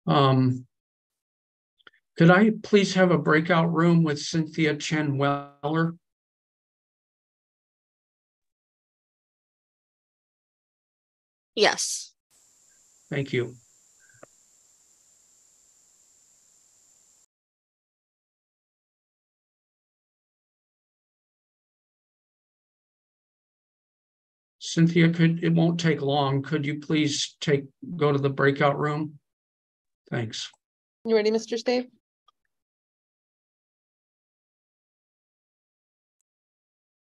Could I please have a breakout room with Cynthia Chen Weller? Yes. Thank you. Cynthia, it won't take long. Could you please go to the breakout room? Thanks. You ready, Mr. Stave?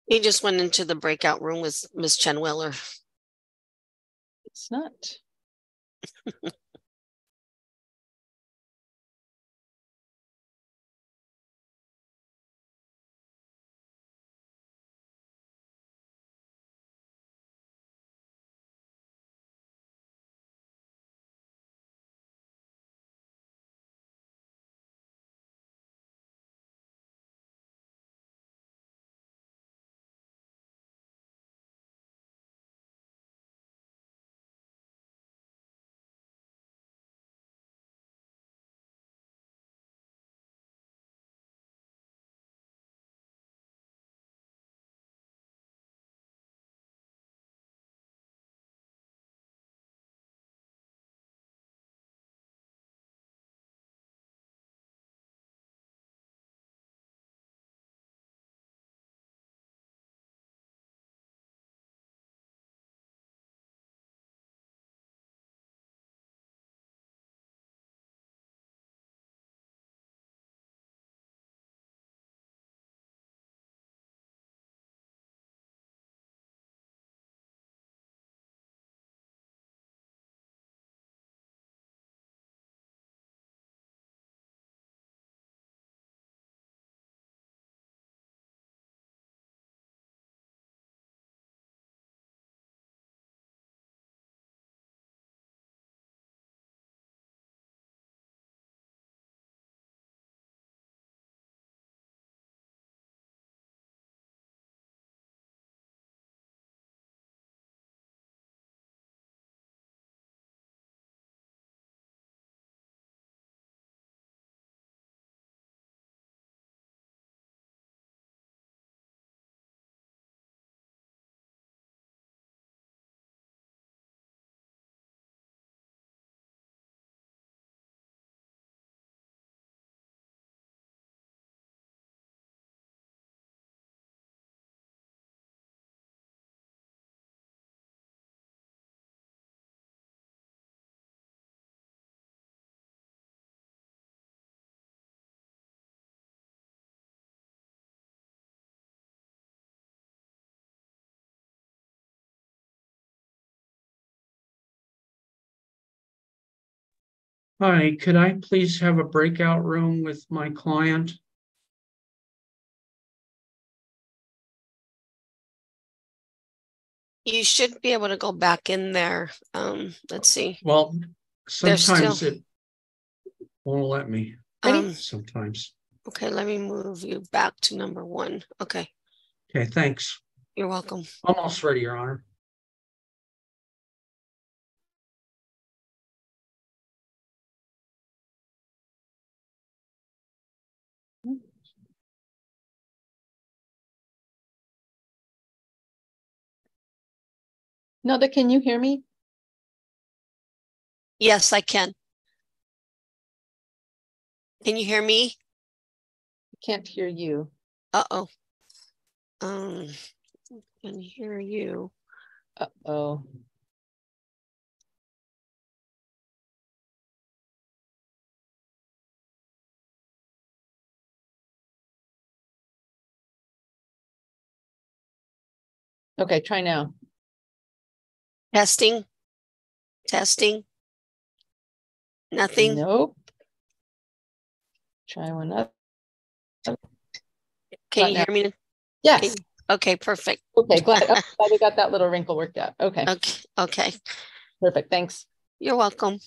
He just went into the breakout room with Ms. Chenweller. It's not. Hi, could I please have a breakout room with my client? You should be able to go back in there. Let's see. Well, sometimes still, it won't let me. Sometimes. Okay, let me move you back to number 1. Okay. Okay, thanks. You're welcome. Almost ready, Your Honor. Nelda, can you hear me? Yes, I can. Can you hear me? I can't hear you. Uh-oh. Can hear you. Uh-oh. Okay, try now. Testing. Nothing. Nope. Try one up. Can you hear me? Yes. Okay, perfect. Okay, glad we got that little wrinkle worked out. Okay. Okay. Perfect. Thanks. You're welcome.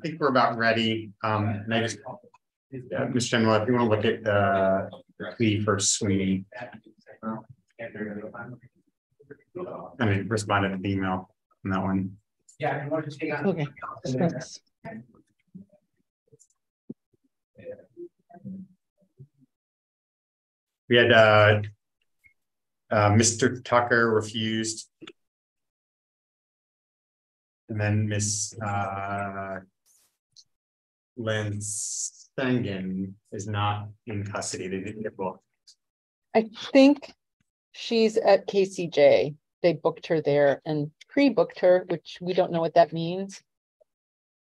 think we're about ready. And I just, Mr. General, if you want to look at the plea for Sweeney. I mean, responded to the email on that one. Yeah, you want to take on. Okay. Thanks. We had Mr. Tucker refused. And then Miss Lynn Stengen is not in custody. They didn't get booked. I think she's at KCJ. They booked her there and pre-booked her, which we don't know what that means.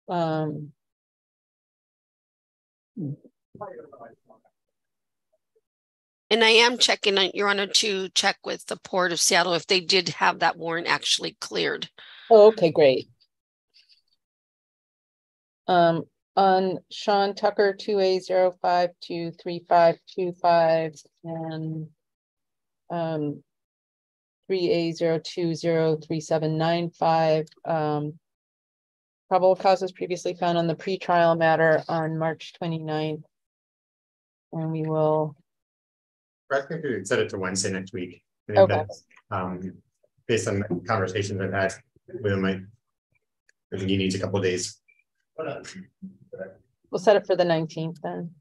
And I am checking on Your Honor to check with the Port of Seattle if they did have that warrant actually cleared. Oh, okay, great. On Sean Tucker 2A05235525 and 3A0203795. Probable causes previously found on the pretrial matter on March 29th. And we will. I think we could set it to Wednesday next week. I think Okay. that's, based on the conversations I've had with him, I think he needs a couple of days. We'll set it for the 19th then.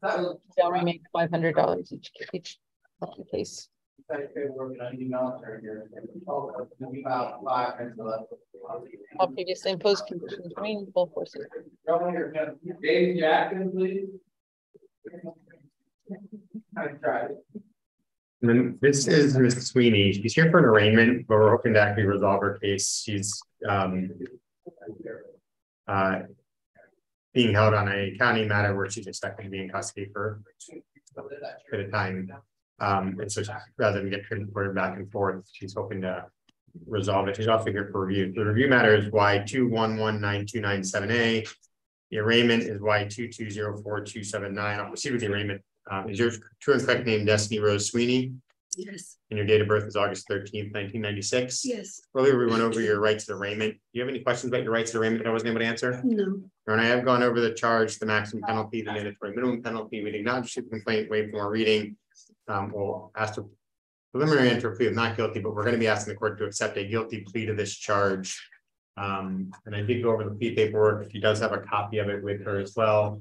They'll remain $500 each case. All previously imposed conditions remain in full force. Dave Jackson, please. I tried. And then this is Ms. Sweeney. She's here for an arraignment, but we're hoping to actually resolve her case. She's being held on a county matter where she's expected to be in custody for a bit of time. And so rather than get transported back and forth, she's hoping to resolve it. She's also here for review. The review matter is Y2119297A. The arraignment is Y2204279. I'll proceed with the arraignment. Is your true and correct name Destiny Rose Sweeney? Yes. And your date of birth is August 13th, 1996? Yes. Earlier, we went over your rights to arraignment. Do you have any questions about your rights to arraignment that I wasn't able to answer? No. And I have gone over the charge, the maximum penalty, the mandatory minimum penalty. We did not issue the complaint, wait for more reading. We'll ask the preliminary enter plea of not guilty, but we're going to be asking the court to accept a guilty plea to this charge. And I did go over the plea paperwork. She does have a copy of it with her as well.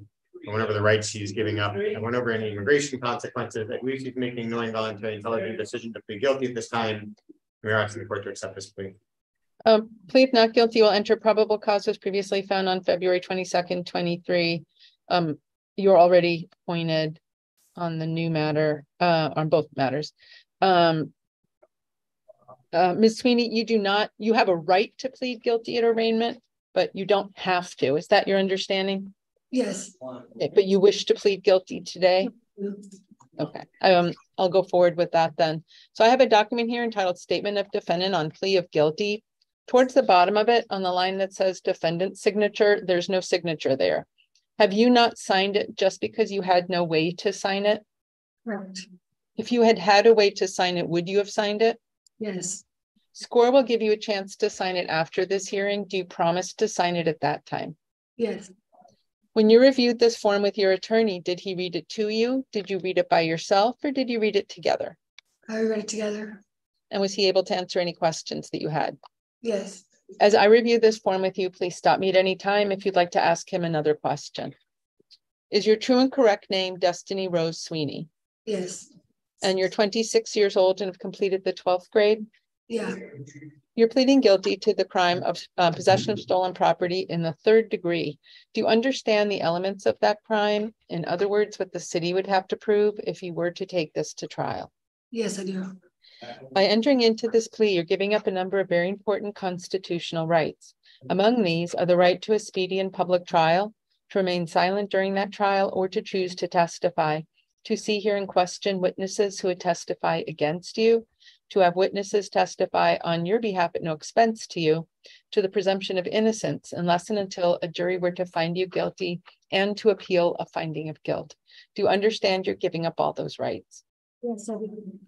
I went over the rights she's giving up. I went over any immigration consequences. I believe she's making a knowing, voluntary, intelligent decision to plead guilty at this time. We are asking the court to accept this plea. Plea of not guilty will enter probable causes previously found on February 22nd, 23. You're already appointed on the new matter, on both matters. Ms. Sweeney, you have a right to plead guilty at arraignment, but you don't have to. Is that your understanding? Yes. Okay, but you wish to plead guilty today? Okay, I'll go forward with that then. So I have a document here entitled Statement of Defendant on Plea of Guilty. Towards the bottom of it, on the line that says defendant's signature, there's no signature there. Have you not signed it just because you had no way to sign it? Correct. If you had had a way to sign it, would you have signed it? Yes. SCORE will give you a chance to sign it after this hearing. Do you promise to sign it at that time? Yes. When you reviewed this form with your attorney, did he read it to you? Did you read it by yourself or did you read it together? I read it together. And was he able to answer any questions that you had? Yes. As I review this form with you, please stop me at any time if you'd like to ask him another question. Is your true and correct name Destiny Rose Sweeney? Yes. And you're 26 years old and have completed the 12th grade? Yeah. You're pleading guilty to the crime of possession of stolen property in the 3rd degree. Do you understand the elements of that crime? In other words, what the city would have to prove if you were to take this to trial? Yes, I do. By entering into this plea, you're giving up a number of very important constitutional rights. Among these are the right to a speedy and public trial, to remain silent during that trial, or to choose to testify, to see, hear, and question witnesses who would testify against you, to have witnesses testify on your behalf at no expense to you, to the presumption of innocence unless and until a jury were to find you guilty, and to appeal a finding of guilt. Do you understand you're giving up all those rights? Yes, I do.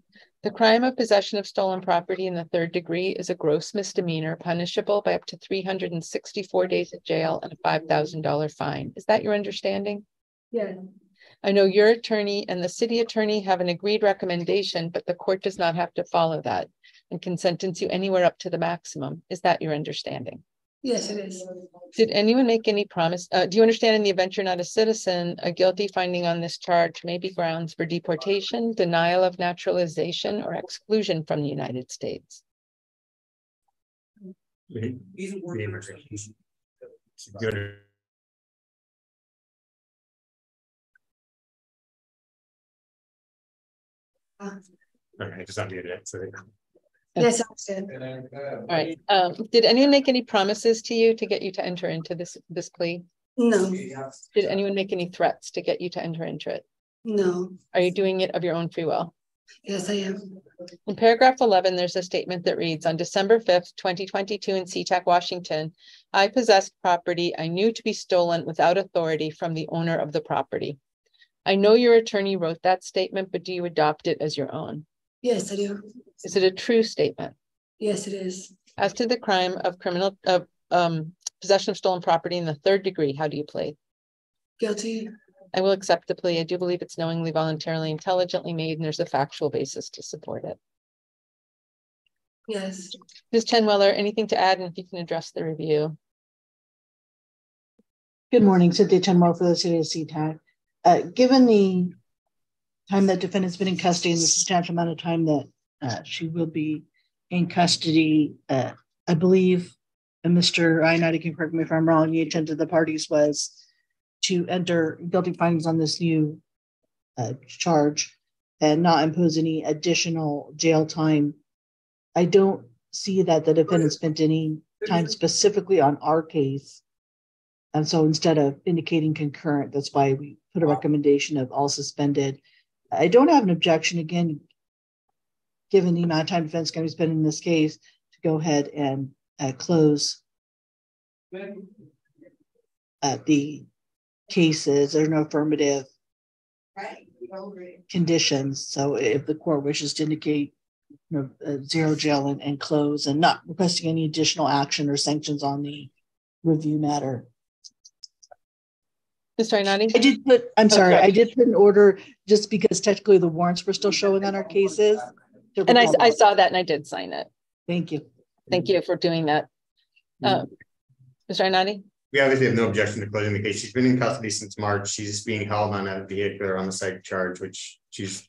The crime of possession of stolen property in the third degree is a gross misdemeanor punishable by up to 364 days in jail and a $5,000 fine. Is that your understanding? Yes. I know your attorney and the city attorney have an agreed recommendation, but the court does not have to follow that and can sentence you anywhere up to the maximum. Is that your understanding? Yes, it is. Did anyone make any promise? Do you understand in the event you're not a citizen, a guilty finding on this charge may be grounds for deportation, denial of naturalization, or exclusion from the United States? Good. Okay, just unmuted it. So Yes, I understand. All right. Did anyone make any promises to you to get you to enter into this plea? No, Did anyone make any threats to get you to enter into it? no. Are you doing it of your own free will? Yes, I am. In paragraph 11, there's a statement that reads, on December 5th, 2022 in SeaTac, Washington, I possessed property I knew to be stolen without authority from the owner of the property. I know your attorney wrote that statement, but do you adopt it as your own? Yes, I do. Is it a true statement? Yes, it is. As to the crime of possession of stolen property in the third degree, how do you plead? Guilty. I will accept the plea. I do believe it's knowingly, voluntarily, intelligently made, and there's a factual basis to support it. Yes. Ms. Chenweller, anything to add, and if you can address the review? Good morning, Cynthia Chenwell for the city of SeaTac. Given the time that defendant's been in custody and the substantial amount of time that she will be in custody, I believe, and Mr. Ionati can correct me if I'm wrong, the intent of the parties was to enter guilty findings on this new charge and not impose any additional jail time. I don't see that the defendant spent any time specifically on our case. And so instead of indicating concurrent, that's why we put a recommendation of all suspended. I don't have an objection, again, given the amount of time defense going to be spending in this case, to go ahead and close the cases. There are no affirmative conditions. So if the court wishes to indicate zero jail and close and not requesting any additional action or sanctions on the review matter. Mr. Ionati? I did put, I'm sorry, I did put an order just because technically the warrants were still showing on our cases. And I saw that and I did sign it. Thank you. Thank you for doing that. Mr. Ionati? we obviously have no objection to closing the case. She's been in custody since March. She's being held on a vehicular homicide charge, which she's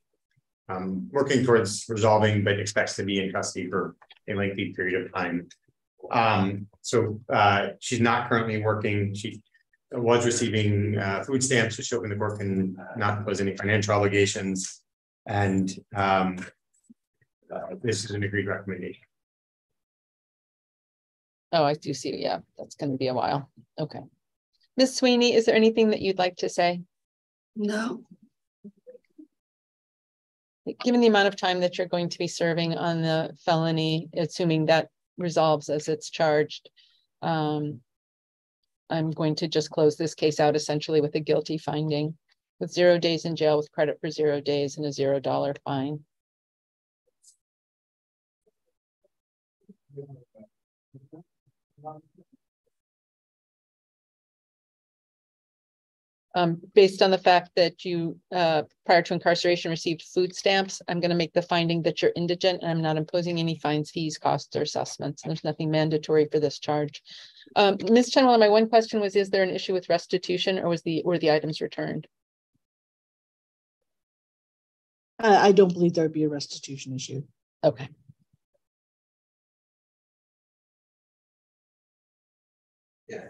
working towards resolving, but expects to be in custody for a lengthy period of time. So she's not currently working. She was receiving food stamps, which opened the court can not impose any financial obligations. And this is an agreed recommendation. Oh, I do see. Yeah, that's going to be a while. Okay. Ms. Sweeney, is there anything that you'd like to say? No. Given the amount of time that you're going to be serving on the felony, assuming that resolves as it's charged, I'm going to just close this case out essentially with a guilty finding with 0 days in jail with credit for 0 days and a $0 fine. Based on the fact that you, prior to incarceration, received food stamps, I'm going to make the finding that you're indigent and I'm not imposing any fines, fees, costs, or assessments. There's nothing mandatory for this charge. Ms. Chenwell, my one question was, is there an issue with restitution or were the items returned? I don't believe there'd be a restitution issue. Okay. Yeah.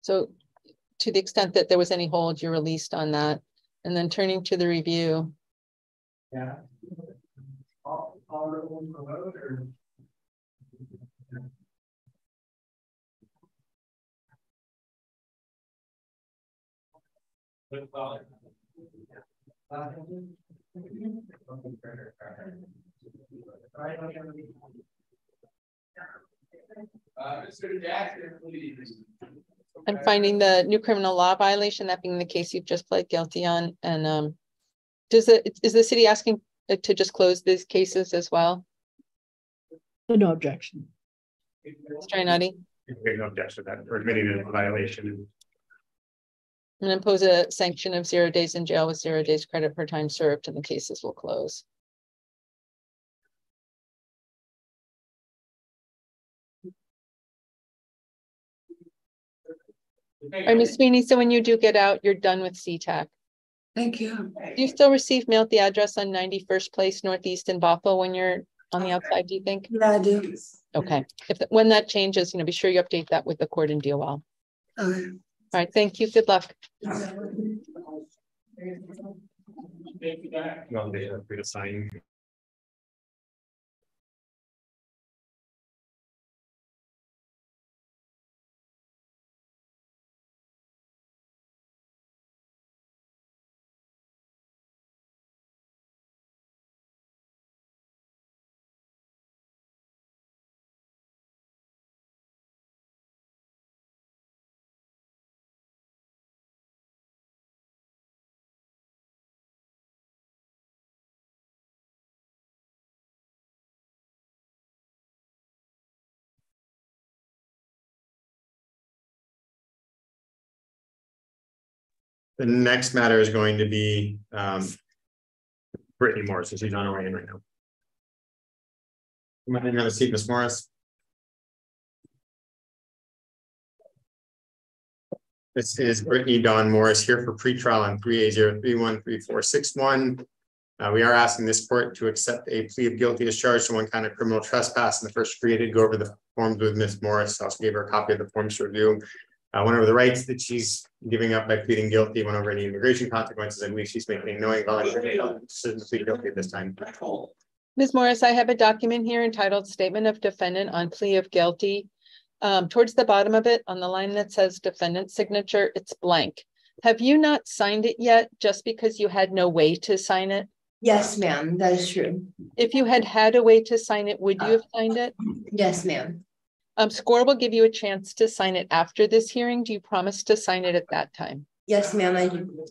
So to the extent that there was any hold, you're released on that. And then turning to the review. Yeah. All on the road or? Mr. Jackson, please. I'm finding the new criminal law violation, that being the case you've just pled guilty on. And is the city asking to just close these cases as well? No objection. Mr. Inotti? No objection to that. We're admitting a violation. And impose a sanction of 0 days in jail with 0 days credit per time served, and the cases will close. All right, Ms. Sweeney, so when you do get out, you're done with SeaTac. Thank you. Do you still receive mail at the address on 91st Place Northeast in Bothell when you're on the outside, do you think? Yeah, I do. Okay, when that changes, be sure you update that with the court and deal well. Okay. All right, thank you. Good luck. No, they are free to sign. The next matter is going to be Brittany Morris, she's on her way in right now. You might have a seat, Ms. Morris. This is Brittany Dawn Morris here for pretrial on 3A0313461. We are asking this court to accept a plea of guilty as charged to one count of criminal trespass in the first degree. I did go over the forms with Ms. Morris. I also gave her a copy of the forms to review. Went over the rights that she's giving up by pleading guilty, went over any immigration consequences. I believe she's making knowing voluntary decision to plead guilty at this time. Ms. Morris, I have a document here entitled Statement of Defendant on Plea of Guilty. Towards the bottom of it, on the line that says defendant's signature, it's blank. Have you not signed it yet just because you had no way to sign it? Yes, ma'am, that is true. If you had had a way to sign it, would you have signed it? Yes, ma'am. SCORE will give you a chance to sign it after this hearing. Do you promise to sign it at that time? Yes, ma'am, I do.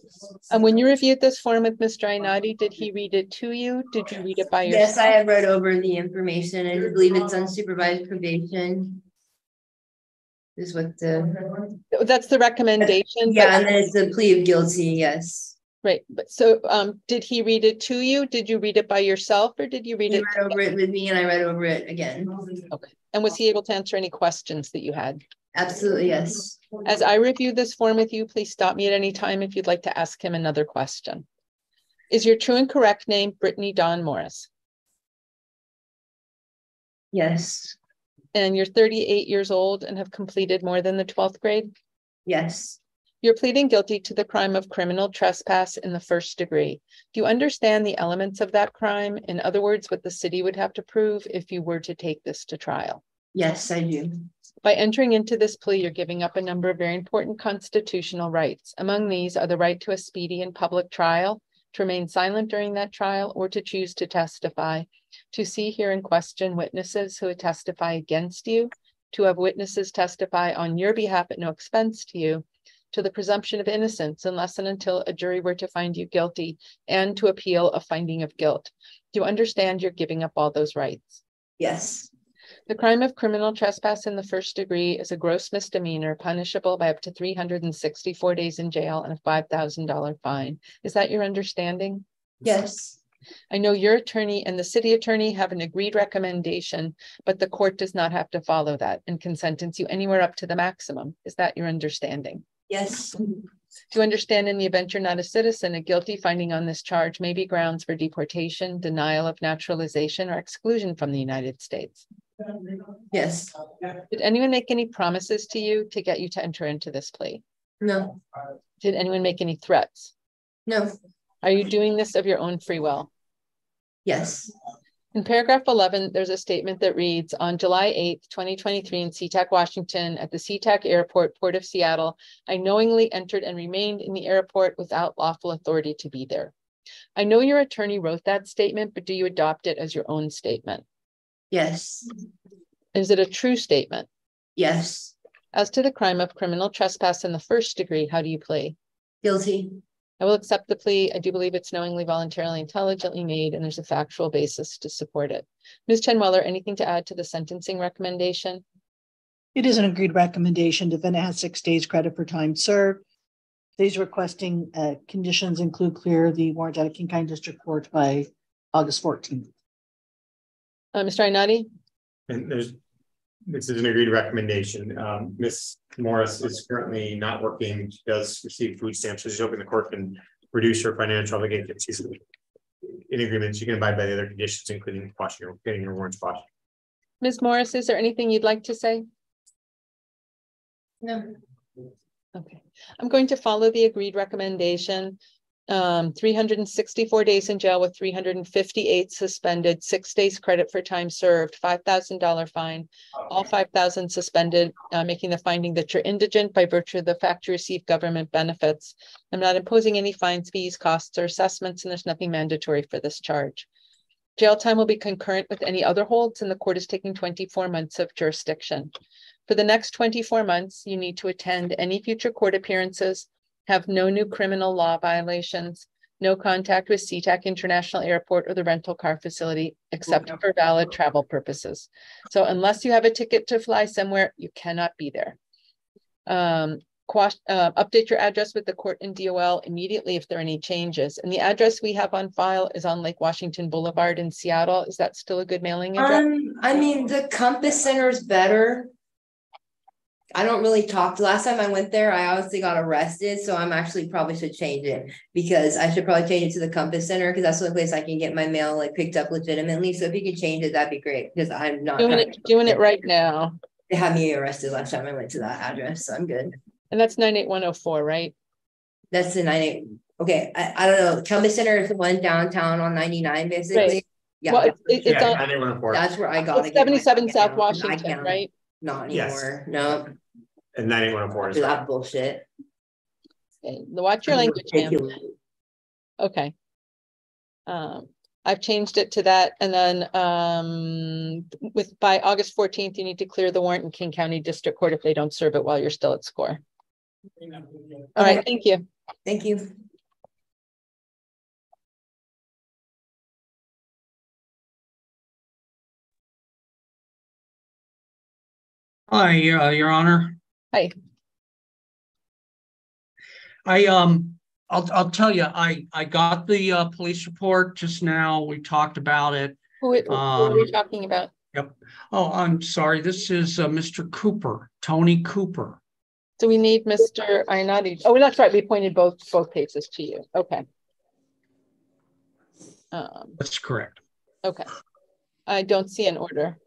And when you reviewed this form with Mr. Inotti, did he read it to you? Did you read it by yourself? Yes, I have read over the information. I believe it's unsupervised probation. Is what the That's the recommendation. Yeah, and then it's the plea of guilty, yes. Right, but so did he read it to you? Did you read it by yourself, or did you read He it? read over it with me and I read over it again. Okay, and was he able to answer any questions that you had? Absolutely, yes. As I review this form with you, please stop me at any time if you'd like to ask him another question. Is your true and correct name Brittany Dawn Morris? Yes. And you're 38 years old and have completed more than the 12th grade? Yes. You're pleading guilty to the crime of criminal trespass in the first degree. Do you understand the elements of that crime? In other words, what the city would have to prove if you were to take this to trial? Yes, I do. By entering into this plea, you're giving up a number of very important constitutional rights. Among these are the right to a speedy and public trial, to remain silent during that trial, or to choose to testify, to see, hear, and question witnesses who would testify against you, to have witnesses testify on your behalf at no expense to you, to the presumption of innocence unless and until a jury were to find you guilty, and to appeal a finding of guilt. Do you understand you're giving up all those rights? Yes. The crime of criminal trespass in the first degree is a gross misdemeanor punishable by up to 364 days in jail and a $5,000 fine. Is that your understanding? Yes. I know your attorney and the city attorney have an agreed recommendation, but the court does not have to follow that and can sentence you anywhere up to the maximum. Is that your understanding? Yes. Do you understand in the event you're not a citizen, a guilty finding on this charge may be grounds for deportation, denial of naturalization, or exclusion from the United States? Yes. Did anyone make any promises to you to get you to enter into this plea? No. Did anyone make any threats? No. Are you doing this of your own free will? Yes. In paragraph 11, there's a statement that reads, on July 8th, 2023 in SeaTac, Washington, at the SeaTac Airport, Port of Seattle, I knowingly entered and remained in the airport without lawful authority to be there. I know your attorney wrote that statement, but do you adopt it as your own statement? Yes. Is it a true statement? Yes. As to the crime of criminal trespass in the first degree, how do you plea? Guilty. I will accept the plea. I do believe it's knowingly, voluntarily, intelligently made, and there's a factual basis to support it. Ms. Chenweller, anything to add to the sentencing recommendation? It is an agreed recommendation. Defendant has 6 days credit for time served. These requesting conditions include clear the warrant out of King County District Court by August 14th. Mr. Ainati? And this is an agreed recommendation. Ms. Morris is currently not working. She does receive food stamps, so she's hoping the court can reduce her financial obligations. She's in agreement. She can abide by the other conditions, including getting your warrants washed. Ms. Morris, is there anything you'd like to say? No. Okay, I'm going to follow the agreed recommendation. 364 days in jail with 358 suspended, 6 days credit for time served, $5,000 fine, all 5,000 suspended, making the finding that you're indigent by virtue of the fact you receive government benefits. I'm not imposing any fines, fees, costs, or assessments, and there's nothing mandatory for this charge. Jail time will be concurrent with any other holds, and the court is taking 24 months of jurisdiction. For the next 24 months, you need to attend any future court appearances, have no new criminal law violations, no contact with SeaTac International Airport or the rental car facility, except for valid travel purposes. So unless you have a ticket to fly somewhere, you cannot be there. Update your address with the court and DOL immediately if there are any changes. And the address we have on file is on Lake Washington Boulevard in Seattle. Is that still a good mailing address? I mean, the Compass Center is better. I don't really talk. The last time I went there, I obviously got arrested. So I'm actually probably should change it, because I should probably change it to the Compass Center, because that's the only place I can get my mail like picked up legitimately. So if you could change it, that'd be great, because I'm not doing it right now. They had me arrested last time I went to that address, so I'm good. And that's 98104, right? That's the 98. Okay, I don't know. Compass Center is the one downtown on 99, basically. Right. Yeah, Well, it's on, 98104. that's where I got it's 77 South I Washington, can't. right? Not Yes. anymore. No, And 98104 is that bullshit. Okay. Watch your language, ma'am. Ridiculous. Okay. I've changed it to that. And then by August 14th, you need to clear the warrant in King County District Court if they don't serve it while you're still at score. All right, thank you. Thank you. Hi, Your Honor. Hi. I'll tell you, I got the police report just now. We talked about it. Who are we talking about? Yep. Oh, I'm sorry. This is Mr. Cooper, Tony Cooper. So we need Mr. Ainati. Oh, that's right. We pointed both cases to you. Okay. That's correct. Okay. I don't see an order.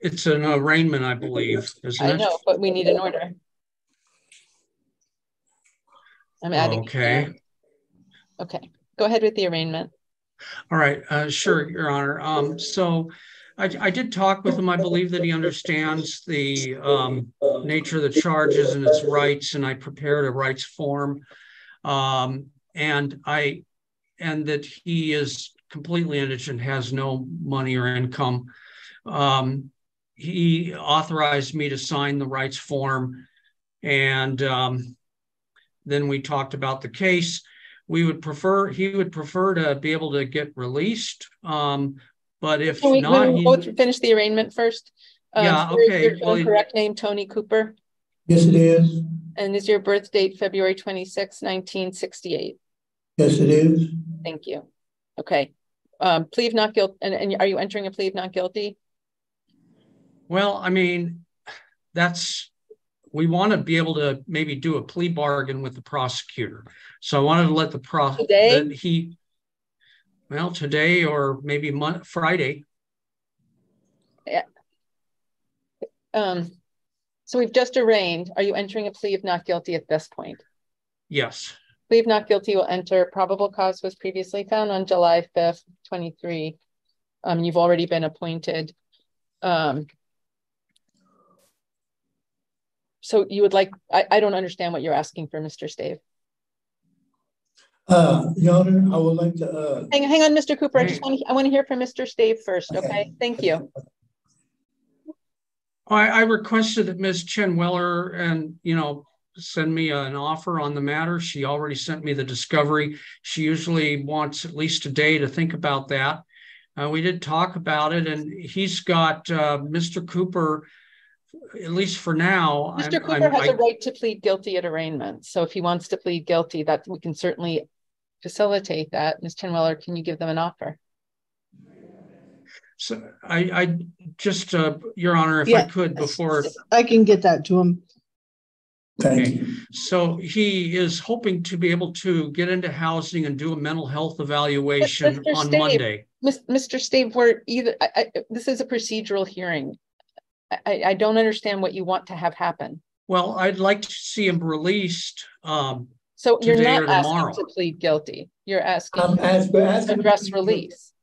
It's an arraignment, I believe, isn't it? I know, but we need an order. I'm adding. Okay. Okay. Go ahead with the arraignment. All right. Sure, Your Honor. So I did talk with him. I believe that he understands the nature of the charges and its rights, and I prepared a rights form. And that he is completely indigent, has no money or income. He authorized me to sign the rights form, and then we talked about the case. He would prefer to be able to get released, but if not, we both finish the arraignment first. Yeah, okay. Your correct name, Tony Cooper. Yes, it is. And is your birth date February 26, 1968? Yes, it is. Thank you. Okay. Plea of not guilty. And are you entering a plea of not guilty? Well, I mean, we want to be able to maybe do a plea bargain with the prosecutor. So I wanted to let the today or maybe Friday. Yeah. So we've just arraigned. Are you entering a plea of not guilty at this point? Yes. Plea of not guilty will enter. Probable cause was previously found on July 5th, 23. You've already been appointed. So you would like, I don't understand what you're asking for, Mr. Stave. Your Honor, I would like to hang on, Mr. Cooper. I want to hear from Mr. Stave first. Okay. Thank you. I requested that Ms. Chenweller and, send me an offer on the matter. She already sent me the discovery. She usually wants at least a day to think about that. We did talk about it, and he's got Mr. Cooper, at least for now. Mr. Cooper has a right to plead guilty at arraignment. So if he wants to plead guilty, that we can certainly facilitate that. Ms. Chenweller, can you give them an offer? So I just, Your Honor, if I could before. I can get that to him. Thank you. So he is hoping to be able to get into housing and do a mental health evaluation on Monday. Mr. Stave, this is a procedural hearing. I don't understand what you want to have happen. Well, I'd like to see him released. So you're not asking to plead guilty. You're asking to address release.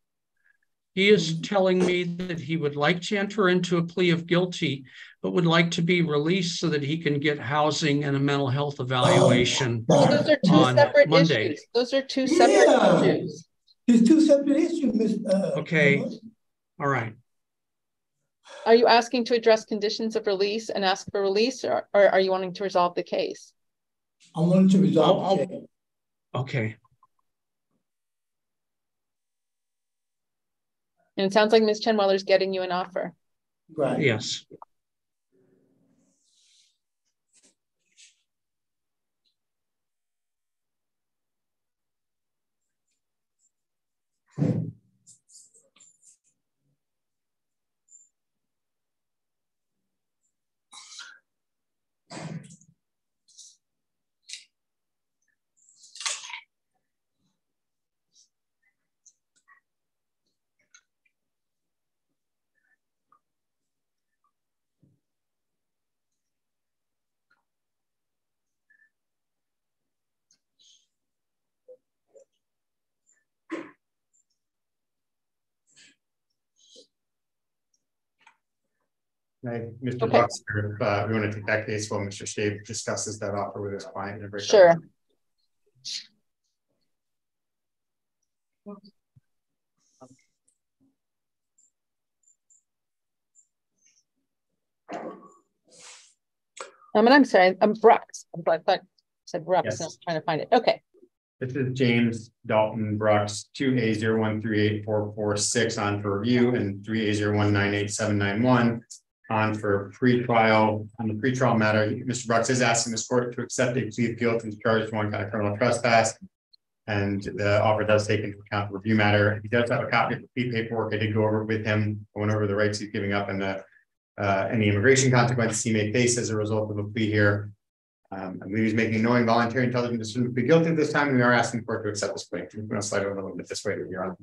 He is telling me that he would like to enter into a plea of guilty, but would like to be released so that he can get housing and a mental health evaluation. Well, those are two separate Monday. issues. Those are two separate issues. There's two separate issues, Ms. Okay. All right. Are you asking to address conditions of release and ask for release, or are you wanting to resolve the case? I wanted to resolve the case. Okay. And it sounds like Ms. Chenweller's getting you an offer. Right. Yes. Mr. Bucks, we want to take that case while Mr. Stave discusses that offer with his client. Sure. And I'm sorry, I'm Brooks. I thought I said Brooks. Yes. And I was trying to find it. Okay. This is James Dalton Brooks, 2A0138446 on for review and 3A0198791 on for pre-trial. On the pre-trial matter, Mr. Brooks is asking this court to accept a plea of guilty and charge one kind of criminal trespass. And the offer does take into account the review matter. He does have a copy of the plea paperwork. I did go over with him, going over the rights he's giving up and the any immigration consequences he may face as a result of a plea here. I believe he's making no involuntary intelligent decision to plead guilty at this time, and we are asking the court to accept this plea. I'm going to slide over a little bit this way to Your Honor.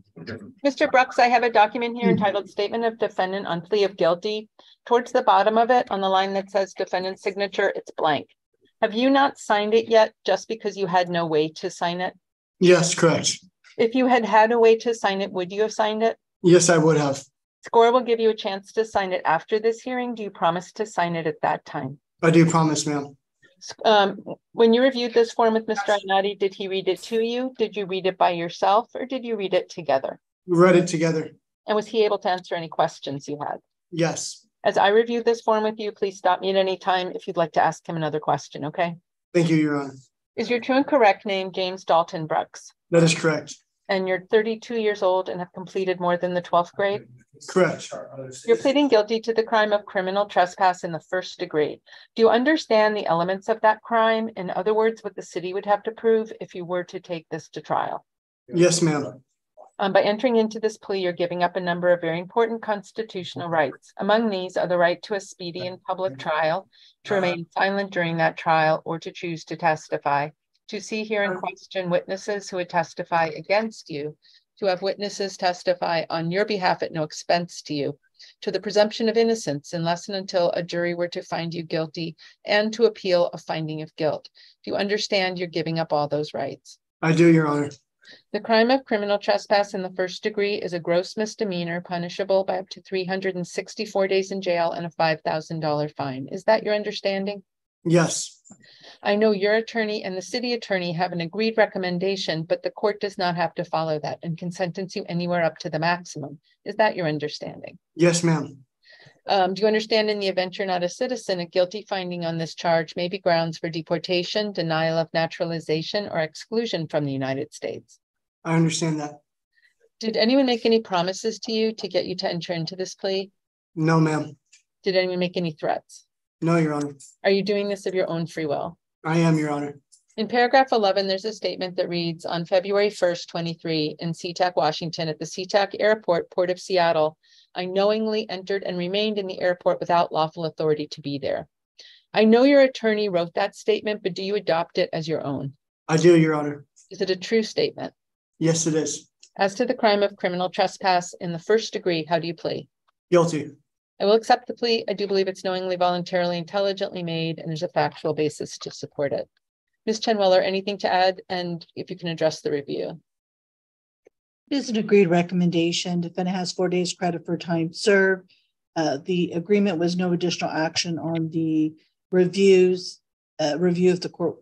Mr. Brooks, I have a document here entitled Statement of Defendant on Plea of Guilty. Towards the bottom of it, on the line that says defendant's signature, it's blank. Have you not signed it yet just because you had no way to sign it? Yes, correct. If you had had a way to sign it, would you have signed it? Yes, I would have. SCORE will give you a chance to sign it after this hearing. Do you promise to sign it at that time? I do promise, ma'am. When you reviewed this form with Mr. Ainati, did he read it to you? Did you read it by yourself, or did you read it together? We read it together. And was he able to answer any questions you had? Yes. As I reviewed this form with you, please stop me at any time if you'd like to ask him another question, okay? Thank you, Your Honor. Is your true and correct name James Dalton Brooks? That is correct. And you're 32 years old and have completed more than the 12th grade? Correct. You're pleading guilty to the crime of criminal trespass in the first degree. Do you understand the elements of that crime? In other words, what the city would have to prove if you were to take this to trial? Yes, ma'am. By entering into this plea, you're giving up a number of very important constitutional rights. Among these are the right to a speedy and public trial, to remain silent during that trial, or to choose to testify, to see, hear, and question witnesses who would testify against you, to have witnesses testify on your behalf at no expense to you, to the presumption of innocence unless and until a jury were to find you guilty, and to appeal a finding of guilt. Do you understand you're giving up all those rights? I do, Your Honor. The crime of criminal trespass in the first degree is a gross misdemeanor punishable by up to 364 days in jail and a $5,000 fine. Is that your understanding? Yes. I know your attorney and the city attorney have an agreed recommendation, but the court does not have to follow that and can sentence you anywhere up to the maximum. Is that your understanding? Yes, ma'am. Do you understand in the event you're not a citizen, a guilty finding on this charge may be grounds for deportation, denial of naturalization, or exclusion from the United States? I understand that. Did anyone make any promises to you to get you to enter into this plea? No, ma'am. Did anyone make any threats? No, Your Honor. Are you doing this of your own free will? I am, Your Honor. In paragraph 11, there's a statement that reads, on February 1st, 23, in SeaTac, Washington, at the SeaTac Airport, Port of Seattle, I knowingly entered and remained in the airport without lawful authority to be there. I know your attorney wrote that statement, but do you adopt it as your own? I do, Your Honor. Is it a true statement? Yes, it is. As to the crime of criminal trespass in the first degree, how do you plead? Guilty. I will accept the plea. I do believe it's knowingly, voluntarily, intelligently made, and there's a factual basis to support it. Ms. Chenweller, anything to add? And if you can address the review. It is an agreed recommendation. Defendant has 4 days credit for time served. The agreement was no additional action on the review of the court.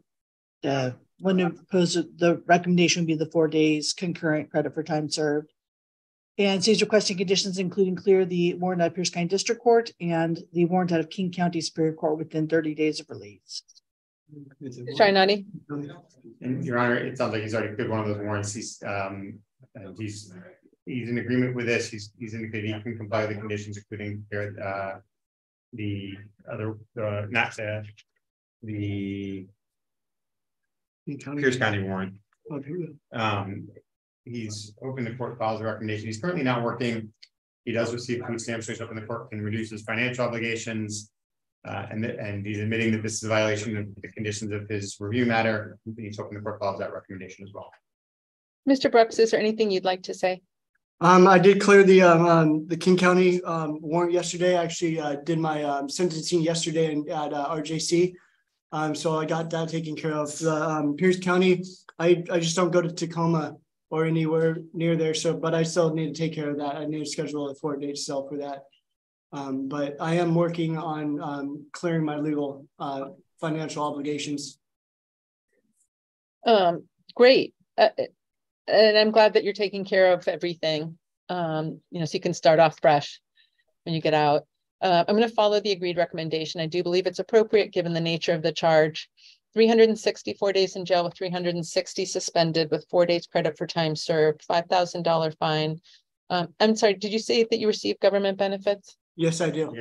When opposed, the recommendation would be the 4 days concurrent credit for time served. And she's requesting conditions including clear the warrant out of Pierce County District Court and the warrant out of King County Superior Court within 30 days of release. Shinati? And Your Honor, it sounds like he's already cleared one of those warrants. He's in agreement with this. He's indicated he can comply with the conditions, including the Pierce County warrant. He's hoping the court files a recommendation. He's currently not working. He does receive food stamps, so he's hoping the court can reduce his financial obligations. And he's admitting that this is a violation of the conditions of his review matter. He's hoping the court follows that recommendation as well. Mr. Brooks, is there anything you'd like to say? I did clear the King County warrant yesterday. I actually did my sentencing yesterday at RJC. So I got that taken care of. Pierce County, I just don't go to Tacoma or anywhere near there. But I still need to take care of that. I need to schedule a 4-day sale for that. But I am working on clearing my legal financial obligations. Great. And I'm glad that you're taking care of everything, so you can start off fresh when you get out. I'm going to follow the agreed recommendation. I do believe it's appropriate given the nature of the charge. 364 days in jail with 360 suspended with 4 days credit for time served, $5,000 fine. I'm sorry, did you say that you receive government benefits? Yes, I do.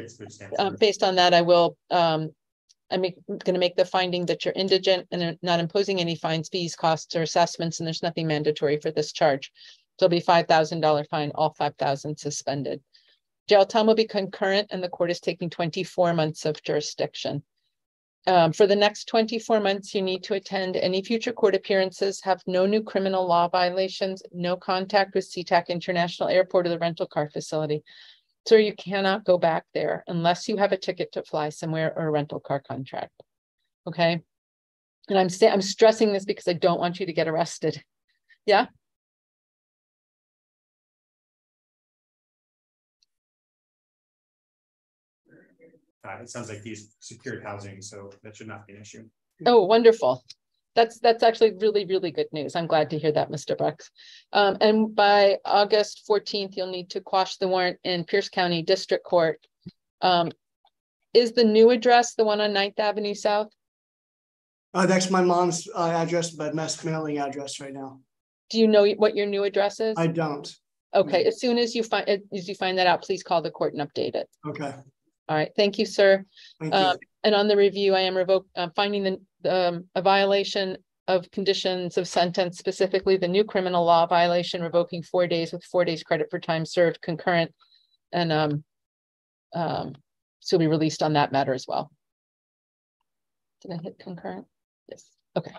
Based on that, I will, I'm going to make the finding that you're indigent and not imposing any fines, fees, costs, or assessments, and there's nothing mandatory for this charge. So it'll be $5,000 fine, all 5,000 suspended. Jail time will be concurrent, and the court is taking 24 months of jurisdiction. For the next 24 months, you need to attend any future court appearances, have no new criminal law violations, no contact with SeaTac International Airport or the rental car facility. So you cannot go back there unless you have a ticket to fly somewhere or a rental car contract. Okay. And I'm stressing this because I don't want you to get arrested. Yeah. It sounds like he's secured housing, so that should not be an issue. Oh, wonderful. That's actually really, really good news. I'm glad to hear that, Mr. Brooks. And by August 14th, you'll need to quash the warrant in Pierce County District Court. Is the new address the one on 9th Avenue South? That's my mom's address, but that's mailing address right now. Do you know what your new address is? I don't. Okay, as soon as you find that out, please call the court and update it. Okay. All right, thank you, sir. Thank you. And on the review, I am finding a violation of conditions of sentence, specifically the new criminal law violation, revoking 4 days with 4 days credit for time served concurrent. And so be released on that matter as well. Did I hit concurrent? Yes. Okay.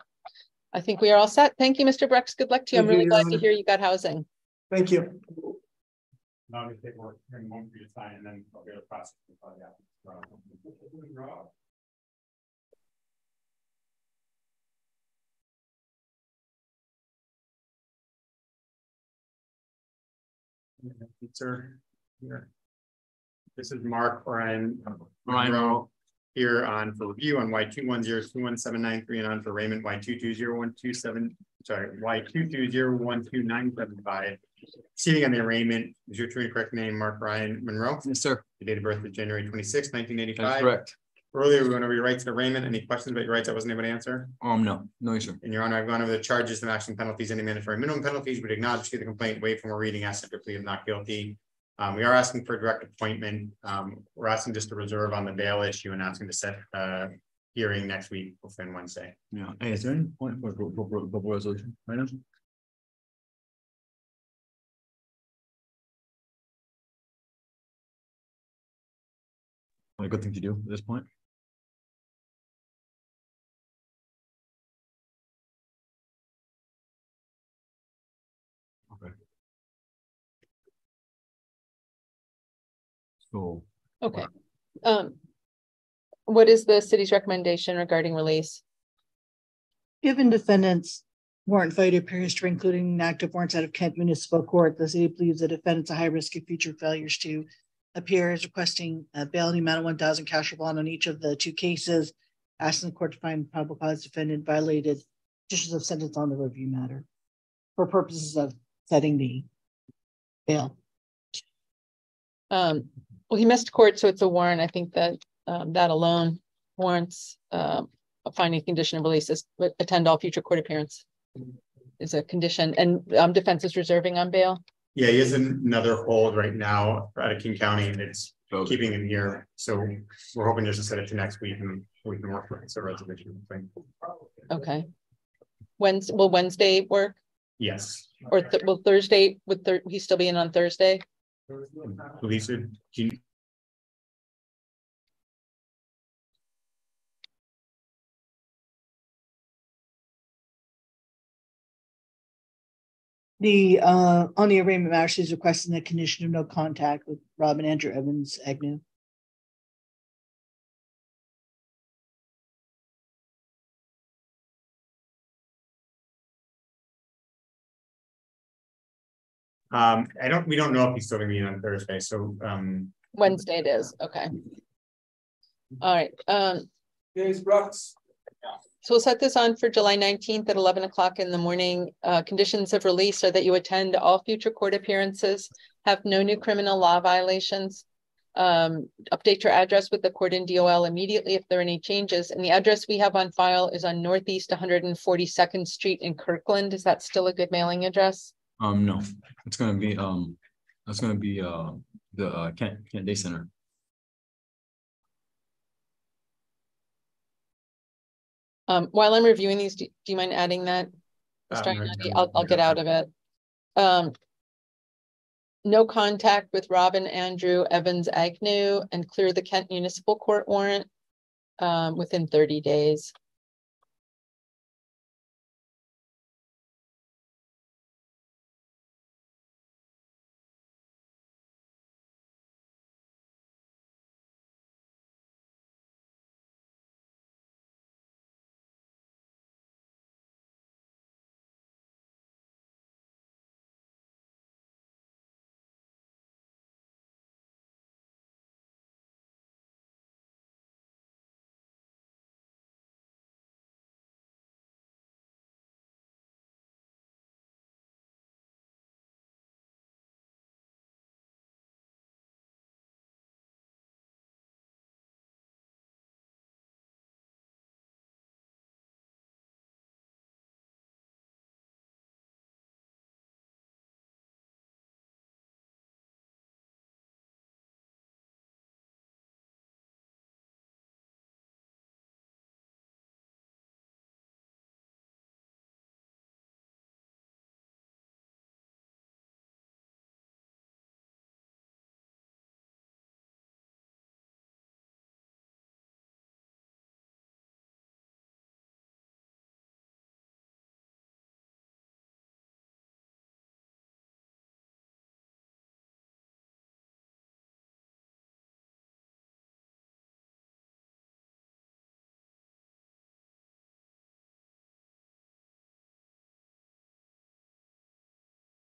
I think we are all set. Thank you, Mr. Brooks. Good luck to you. I'm really glad to hear you got housing. Thank you. Now we take more for you to sign, and then I'll be able to process it. Sir, here. This is Mark Ryan Monroe. here on for review on Y2102179 and on for Raymond Y2201227. Sorry, Y2201295. Seating on the arraignment is your true and correct name, Mark Ryan Monroe. Yes, sir. Your date of birth is January 26, 1985. That's correct. Earlier, we went over your rights to arraignment. Any questions about your rights I wasn't able to answer? No, sir. In your honor, I've gone over the charges, the maximum penalties, any mandatory minimum penalties. Would acknowledge the complaint, waive from a reading, ask for plea of not guilty. We are asking for a direct appointment. We're asking just to reserve on the bail issue and asking to set hearing next week, hopefully on Wednesday. Yeah. Hey, is there any point for resolution right now? A good thing to do at this point. Okay. So. Okay. What is the city's recommendation regarding release? Given defendants warrant failure appears to including an active warrants out of Kent Municipal Court, the city believes the defendants a high risk of future failures to appear, is requesting a bail in the amount of 1,000 cash or bond on each of the two cases, asking the court to find probable cause defendant violated conditions of sentence on the review matter for purposes of setting the bail. Well, he missed court, so it's a warrant. I think that that alone warrants a finding condition of release is attend all future court appearance is a condition, and defense is reserving on bail. Yeah, he has another hold right now out of King County, and it's keeping him here. So we're hoping just to set it to next week, and we can work for it. So resolution. Okay. Will Wednesday work? Yes. Or will Thursday? Would he still be in on Thursday? Lisa, The on the arraignment matter, she's requesting a condition of no contact with Robin Andrew Evans Agnew. we don't know if he's still gonna be in on Thursday. So Wednesday it is. Okay. All right. Brooks. So we'll set this on for July 19th at 11 o'clock in the morning. Conditions of release are that you attend all future court appearances, have no new criminal law violations, update your address with the court in DOL immediately if there are any changes. And the address we have on file is on Northeast 142nd Street in Kirkland. Is that still a good mailing address? No, it's gonna be the Kent Day Center. While I'm reviewing these, do you mind adding that? I'll get out of it. No contact with Robin Andrew Evans Agnew and clear the Kent Municipal Court warrant within 30 days.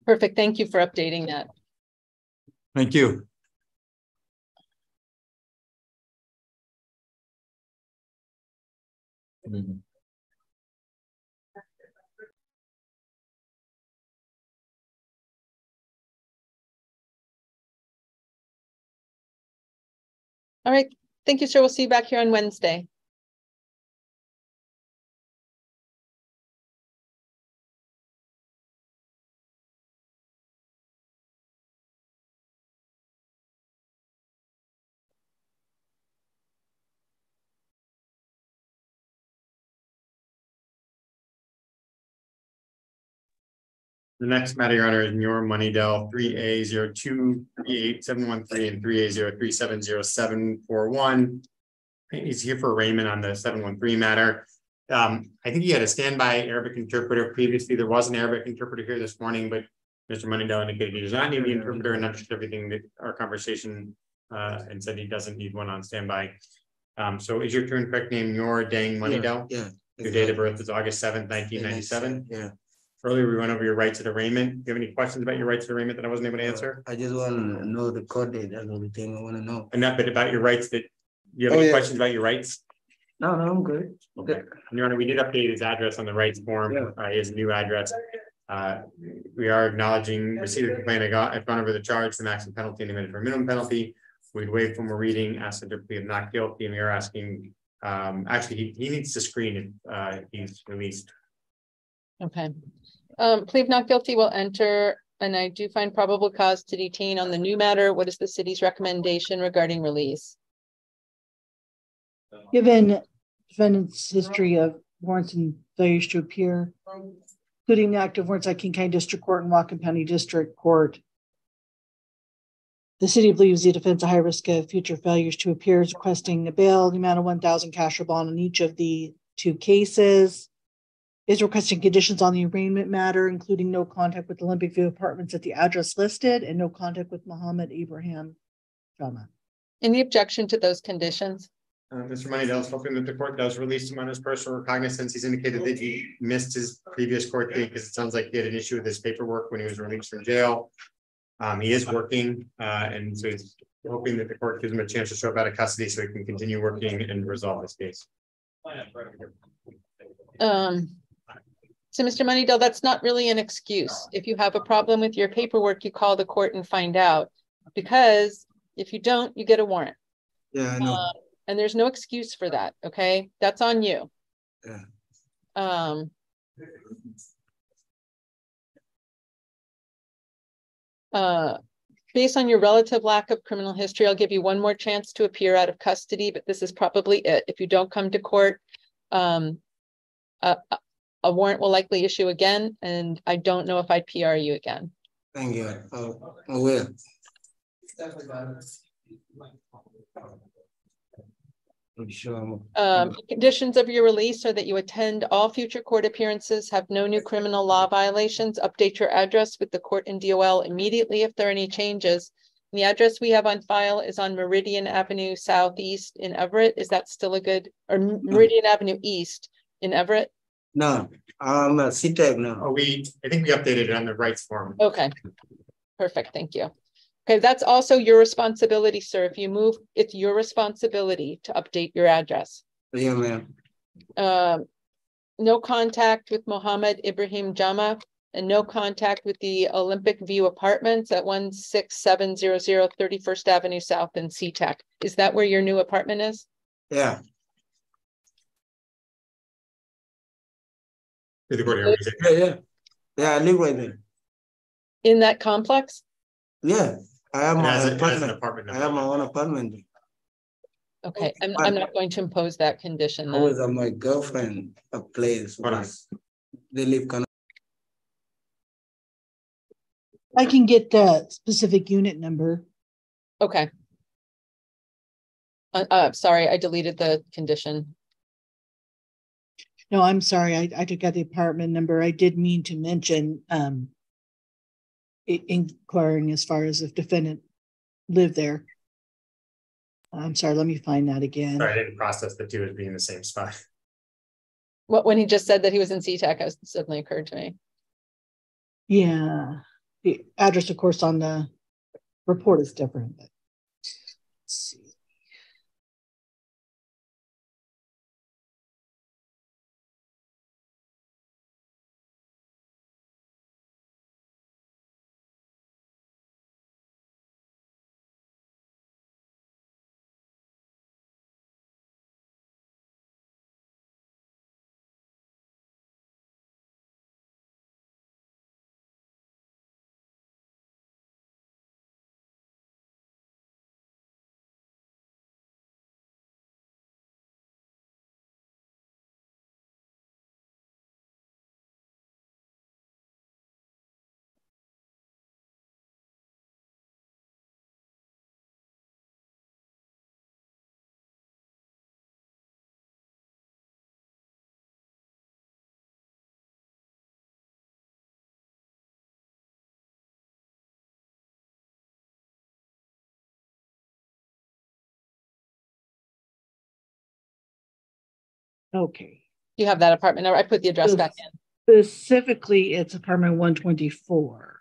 Perfect. Thank you for updating that. Thank you. Mhm. All right. Thank you, sir. We'll see you back here on Wednesday. The next matter, Your Honor, is Muir Moneydell 3A02387113 and 3A03707141. He's here for arraignment on the 713 matter. I think he had a standby Arabic interpreter previously. There was an Arabic interpreter here this morning, but Mr. Moneydell indicated he does not need the interpreter and understood everything that our conversation and said he doesn't need one on standby. So is your current correct name Muir Dang Moneydell? Yeah. Your date of birth is August 7th, 1997. Yeah. Earlier, we went over your rights at arraignment. Do you have any questions about your rights at arraignment that I wasn't able to answer? I just want to know the court date. That's the only thing I want to know. And that bit about your rights that, you have any questions about your rights? No, I'm good. Okay. Your Honor, we did update his address on the rights form. Yeah. His new address. We are acknowledging receipt of the complaint. I've gone over the charge, the maximum penalty and the minimum penalty. We'd waive from a reading, asked him to plead not guilty, and we are asking, actually, he needs to screen if he's released. Okay. Plea of not guilty will enter, and I do find probable cause to detain on the new matter. What is the city's recommendation regarding release? Given defendant's history of warrants and failures to appear, including the active warrants at King County District Court and Whatcom County District Court, the city believes the defendant's a high risk of future failures to appear, is requesting a bail, the amount of 1,000 cash or bond in each of the two cases. Is requesting conditions on the arraignment matter, including no contact with Olympic View Apartments at the address listed and no contact with Muhammad Ibrahim Jama. Any objection to those conditions? Mr. Moneydell is hoping that the court does release him on his personal recognizance. He's indicated that he missed his previous court date because it sounds like he had an issue with his paperwork when he was released from jail. He is working, and so he's hoping that the court gives him a chance to show up out of custody so he can continue working and resolve this case. So, Mr. Moneydell, that's not really an excuse. If you have a problem with your paperwork, you call the court and find out, because if you don't, you get a warrant. Yeah, I know. And there's no excuse for that. Okay, that's on you. Yeah. Based on your relative lack of criminal history, I'll give you one more chance to appear out of custody, but this is probably it. If you don't come to court, a warrant will likely issue again, and I don't know if I'd PR you again. Thank you. I will. I'm sure. Conditions of your release are that you attend all future court appearances, have no new criminal law violations, update your address with the court and DOL immediately if there are any changes. And the address we have on file is on Meridian Avenue Southeast in Everett. Is that still a good, or Meridian Avenue East in Everett? No, I'm a SeaTac now. Oh, I think we updated it on the rights form. Okay, perfect, thank you. Okay, that's also your responsibility, sir. If you move, it's your responsibility to update your address. Yeah, ma'am. No contact with Muhammad Ibrahim Jama, and no contact with the Olympic View Apartments at 16700 31st Avenue South in SeaTac. Is that where your new apartment is? Yeah. Yeah. I live right there. In that complex? Yeah. I have my apartment. I have my own apartment. Okay, I'm not going to impose that condition. I was my girlfriend a place. They live kind of. I can get the specific unit number. Okay. Sorry, I deleted the condition. No, I'm sorry. I took out the apartment number. I did mean to mention inquiring as far as if defendant lived there. I'm sorry, let me find that again. Sorry, I didn't process the two as being the same spot. When he just said that he was in SeaTac, it suddenly occurred to me. Yeah, the address, of course, on the report is different. But let's see. Okay. You have that apartment. I put the address So back in. specifically, it's apartment 124.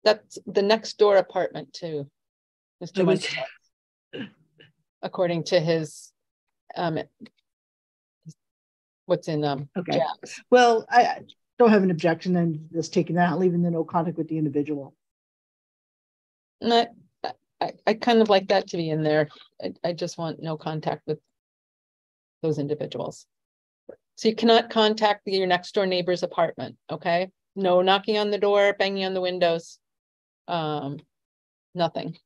That's the next door apartment to Mr. I was- Municipal, according to his what's in Okay. Jack's. Well, I don't have an objection and just taking that, leaving the no contact with the individual. I kind of like that to be in there. I just want no contact with those individuals. So you cannot contact your next door neighbor's apartment, okay? No knocking on the door, banging on the windows, nothing.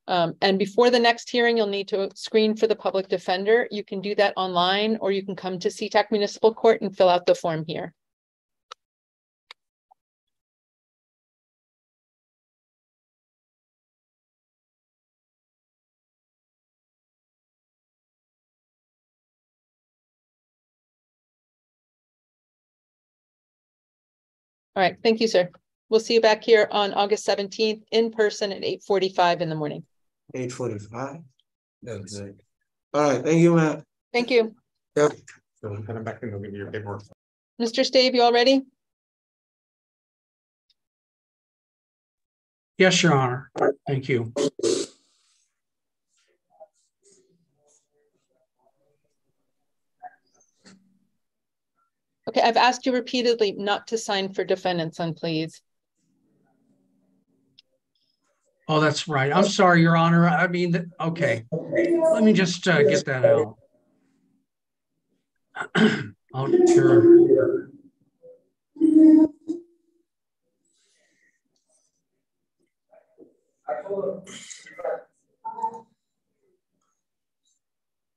And before the next hearing, you'll need to screen for the public defender. You can do that online, or you can come to SeaTac Municipal Court and fill out the form here. All right, thank you, sir. We'll see you back here on August 17th in person at 8:45 in the morning. 8:45. That's it. All right, thank you, Matt. Thank you. Yep. So I'm kind of back and go give you your paperwork. Mr. Stave, you all ready? Yes, Your Honor. Thank you. Okay, I've asked you repeatedly not to sign for defendants on pleas. Oh, that's right. I'm sorry, Your Honor. I mean, okay. Let me just get that out. Oh, sure.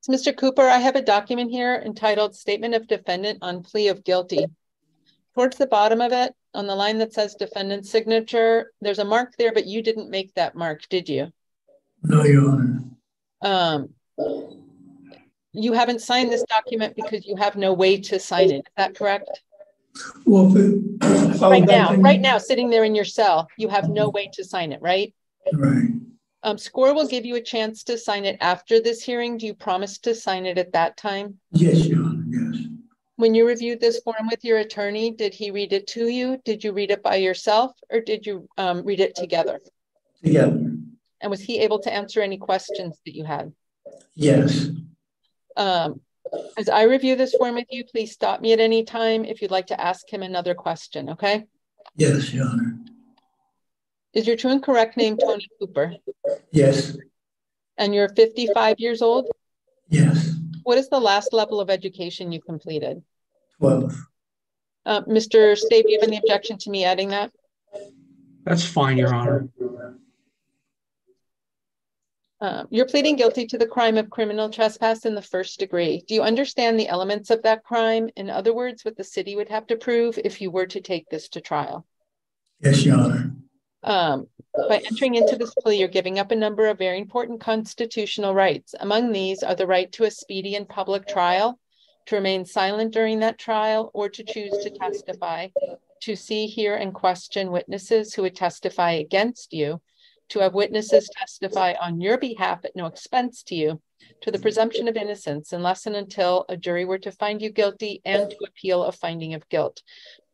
So, Mr. Cooper, I have a document here entitled Statement of Defendant on Plea of Guilty. Towards the bottom of it, on the line that says defendant's signature, there's a mark there, but you didn't make that mark, did you? No, Your Honor. You haven't signed this document because you have no way to sign it. Is that correct? Well, if Right now, sitting there in your cell, you have no way to sign it, right? Right. SCORE will give you a chance to sign it after this hearing. Do you promise to sign it at that time? Yes, Your Honor, yes. When you reviewed this form with your attorney, did he read it to you? Did you read it by yourself, or did you read it together? Together. And was he able to answer any questions that you had? Yes. As I review this form with you, please stop me at any time if you'd like to ask him another question, okay? Yes, Your Honor. Is your true and correct name Tony Cooper? Yes. And you're 55 years old? Yes. What is the last level of education you completed? 12. Mr. Stave, do you have any objection to me adding that? That's fine, Your Honor. You're pleading guilty to the crime of criminal trespass in the first degree. Do you understand the elements of that crime? In other words, what the city would have to prove if you were to take this to trial? Yes, Your Honor. By entering into this plea, you're giving up a number of very important constitutional rights. Among these are the right to a speedy and public trial, to remain silent during that trial, or to choose to testify, to see, hear, and question witnesses who would testify against you, to have witnesses testify on your behalf at no expense to you, to the presumption of innocence unless and until a jury were to find you guilty, and to appeal a finding of guilt.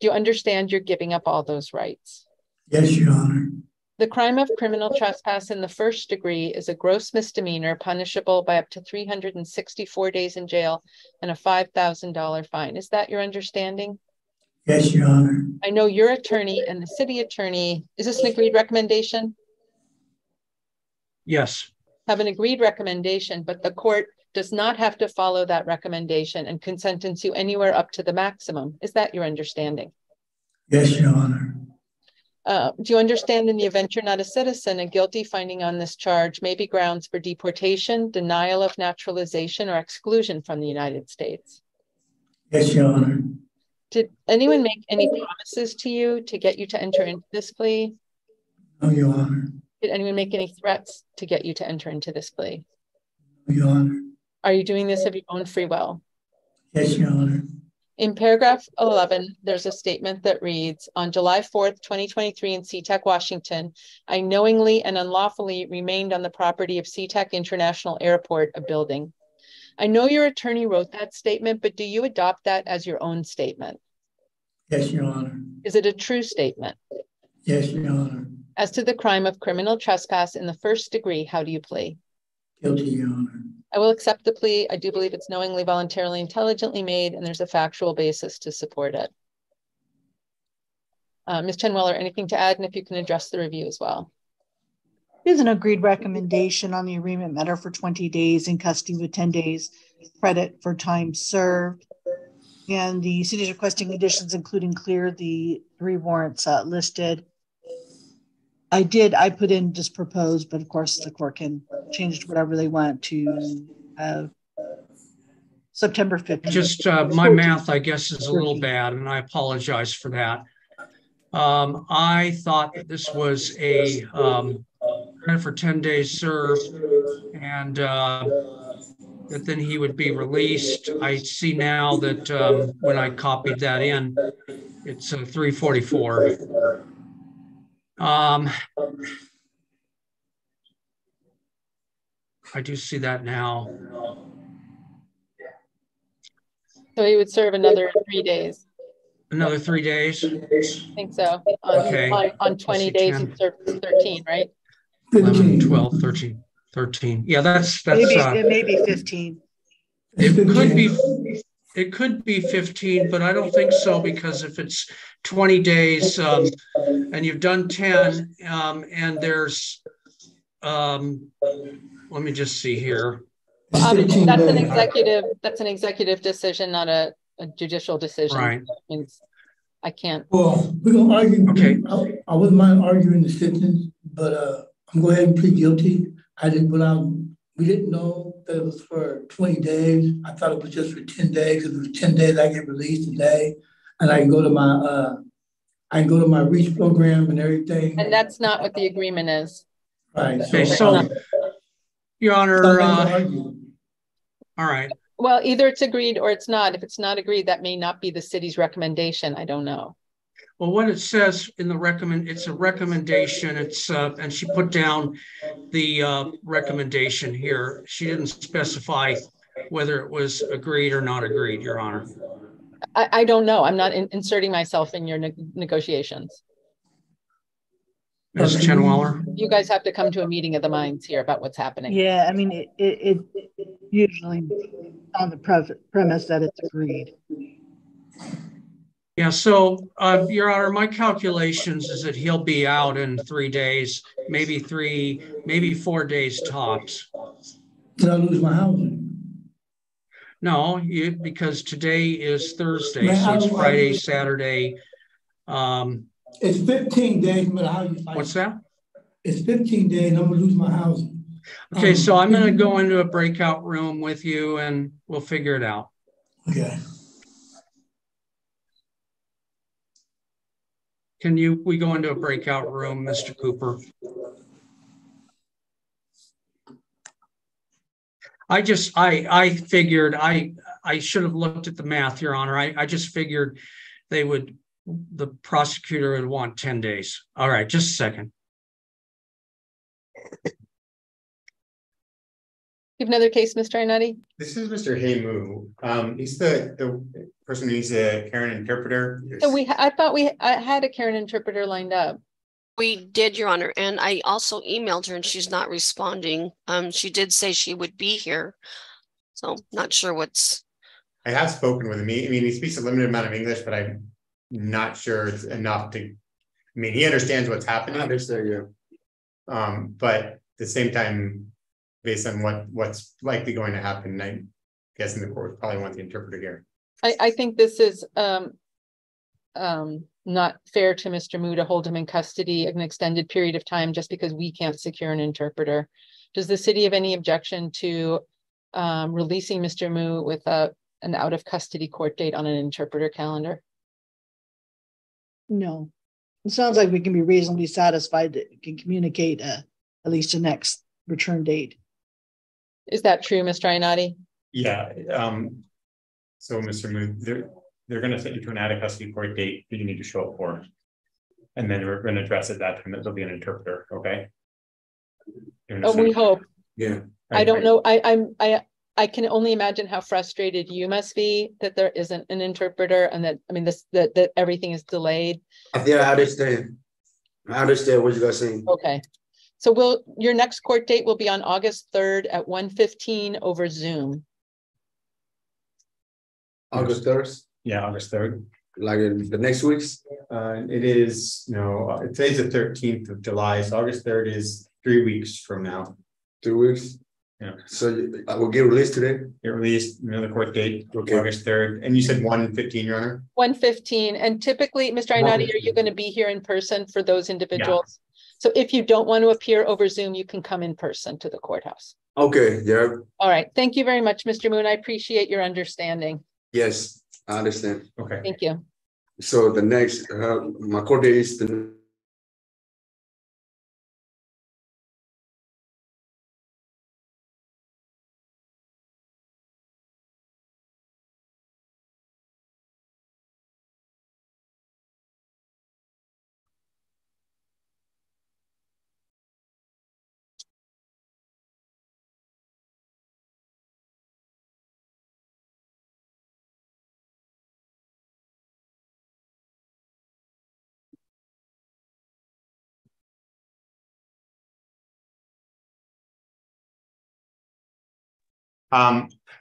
Do you understand you're giving up all those rights? Yes, Your Honor. The crime of criminal trespass in the first degree is a gross misdemeanor punishable by up to 364 days in jail and a $5,000 fine. Is that your understanding? Yes, Your Honor. I know your attorney and the city attorney, is this an agreed recommendation? Yes. Have an agreed recommendation, but the court does not have to follow that recommendation and can sentence you anywhere up to the maximum. Is that your understanding? Yes, Your Honor. Do you understand in the event you're not a citizen, a guilty finding on this charge may be grounds for deportation, denial of naturalization, or exclusion from the United States? Yes, Your Honor. Did anyone make any promises to you to get you to enter into this plea? No, Your Honor. Did anyone make any threats to get you to enter into this plea? No, Your Honor. Are you doing this of your own free will? Yes, Your Honor. In paragraph 11, there's a statement that reads, on July 4th, 2023 in SeaTac, Washington, I knowingly and unlawfully remained on the property of SeaTac International Airport, a building. I know your attorney wrote that statement, but do you adopt that as your own statement? Yes, Your Honor. Is it a true statement? Yes, Your Honor. As to the crime of criminal trespass in the first degree, how do you plea? Guilty, Your Honor. I will accept the plea. I do believe it's knowingly, voluntarily, intelligently made, and there's a factual basis to support it. Ms. Chenweller, anything to add? And if you can address the review as well. There's an agreed recommendation on the agreement matter for 20 days in custody with 10 days credit for time served. And the city's requesting conditions, including clear the 3 warrants listed. I put in just proposed, but of course the court can change to whatever they want to September 15th. Just my math, I guess, is a little bad, and I apologize for that. I thought that this was a credit for 10 days served, and that then he would be released. I see now that when I copied that in, it's 344. I do see that now. So he would serve another 3 days. Another 3 days? I think so. Okay. On 20 days, he served 13, right? 11, 12, 13, 13. Yeah, that's it may be 15. It could be 15, but I don't think so, because if it's 20 days and you've done 10 and there's let me just see here. That's an executive decision, not a judicial decision. Right. Means I can't. Well, we're gonna argue. Okay. I wouldn't mind arguing the sentence, but I'm going to go ahead and plead guilty. We didn't know that it was for 20 days. I thought it was just for 10 days. If it was 10 days, I get released today, and I can go to my REACH program and everything. And that's not what the agreement is. Right. Okay, so Your Honor, all right. Well, either it's agreed or it's not. If it's not agreed, that may not be the city's recommendation. I don't know. Well, what it says in the it's a recommendation. It's and she put down the recommendation here. She didn't specify whether it was agreed or not agreed, Your Honor. I don't know. I'm not inserting myself in your negotiations. Ms. Chenweller? You guys have to come to a meeting of the minds here about what's happening. Yeah, I mean, it usually on the premise that it's agreed. Yeah, so Your Honor, my calculations is that he'll be out in 3 days, maybe 4 days tops. Did I lose my housing? No, because today is Thursday, so it's Friday, Saturday. It's 15 days, no matter how you fight. What's that? It's 15 days, I'm gonna lose my housing. Okay, so I'm gonna go into a breakout room with you and we'll figure it out. Okay. We go into a breakout room, Mr. Cooper? I figured I should have looked at the math, Your Honor. I just figured the prosecutor would want 10 days. All right, just a second. You have another case, Mr. Arnatti? This is Mr. Haymu. He's the person who needs a Karen interpreter. So I thought we had a Karen interpreter lined up. We did, Your Honor, and I also emailed her and she's not responding. She did say she would be here, so not sure what's. I have spoken with him. I mean, he speaks a limited amount of English, but I'm not sure it's enough to. I mean, he understands what's happening. I understand, yeah. But at the same time, based on what's likely going to happen, I'm guessing the court probably wants the interpreter here. I think this is not fair to Mr. Mu to hold him in custody an extended period of time just because we can't secure an interpreter. Does the city have any objection to releasing Mr. Mu with an out of custody court date on an interpreter calendar? No, it sounds like we can be reasonably satisfied that we can communicate at least the next return date. Is that true, Mr. Ainati? Yeah. So, Mr. Mu, they're going to send you to an out of custody court date that you need to show up for, and then we're going to address at that time that there'll be an interpreter. Okay. Oh, we hope. Yeah. I don't know. I can only imagine how frustrated you must be that there isn't an interpreter and that, I mean, that everything is delayed. Yeah, I understand. I understand what you guys saying. Okay. So your next court date will be on August 3rd at 1:15 over Zoom. August 3rd, Yeah, August 3rd. like in the next weeks. It is, today's the 13th of July, so August 3rd is 3 weeks from now. 2 weeks. Yeah. So I will get released today. Get released, another court date, Okay. August 3rd, and you said 1:15, Your Honor? 1:15, and typically, Mr. Ainati, are you going to be here in person for those individuals? So if you don't want to appear over Zoom, you can come in person to the courthouse. Okay, yeah, All right, thank you very much, Mr. Moon. I appreciate your understanding. yes, I understand. Okay. Thank you. So the next, my court date is the.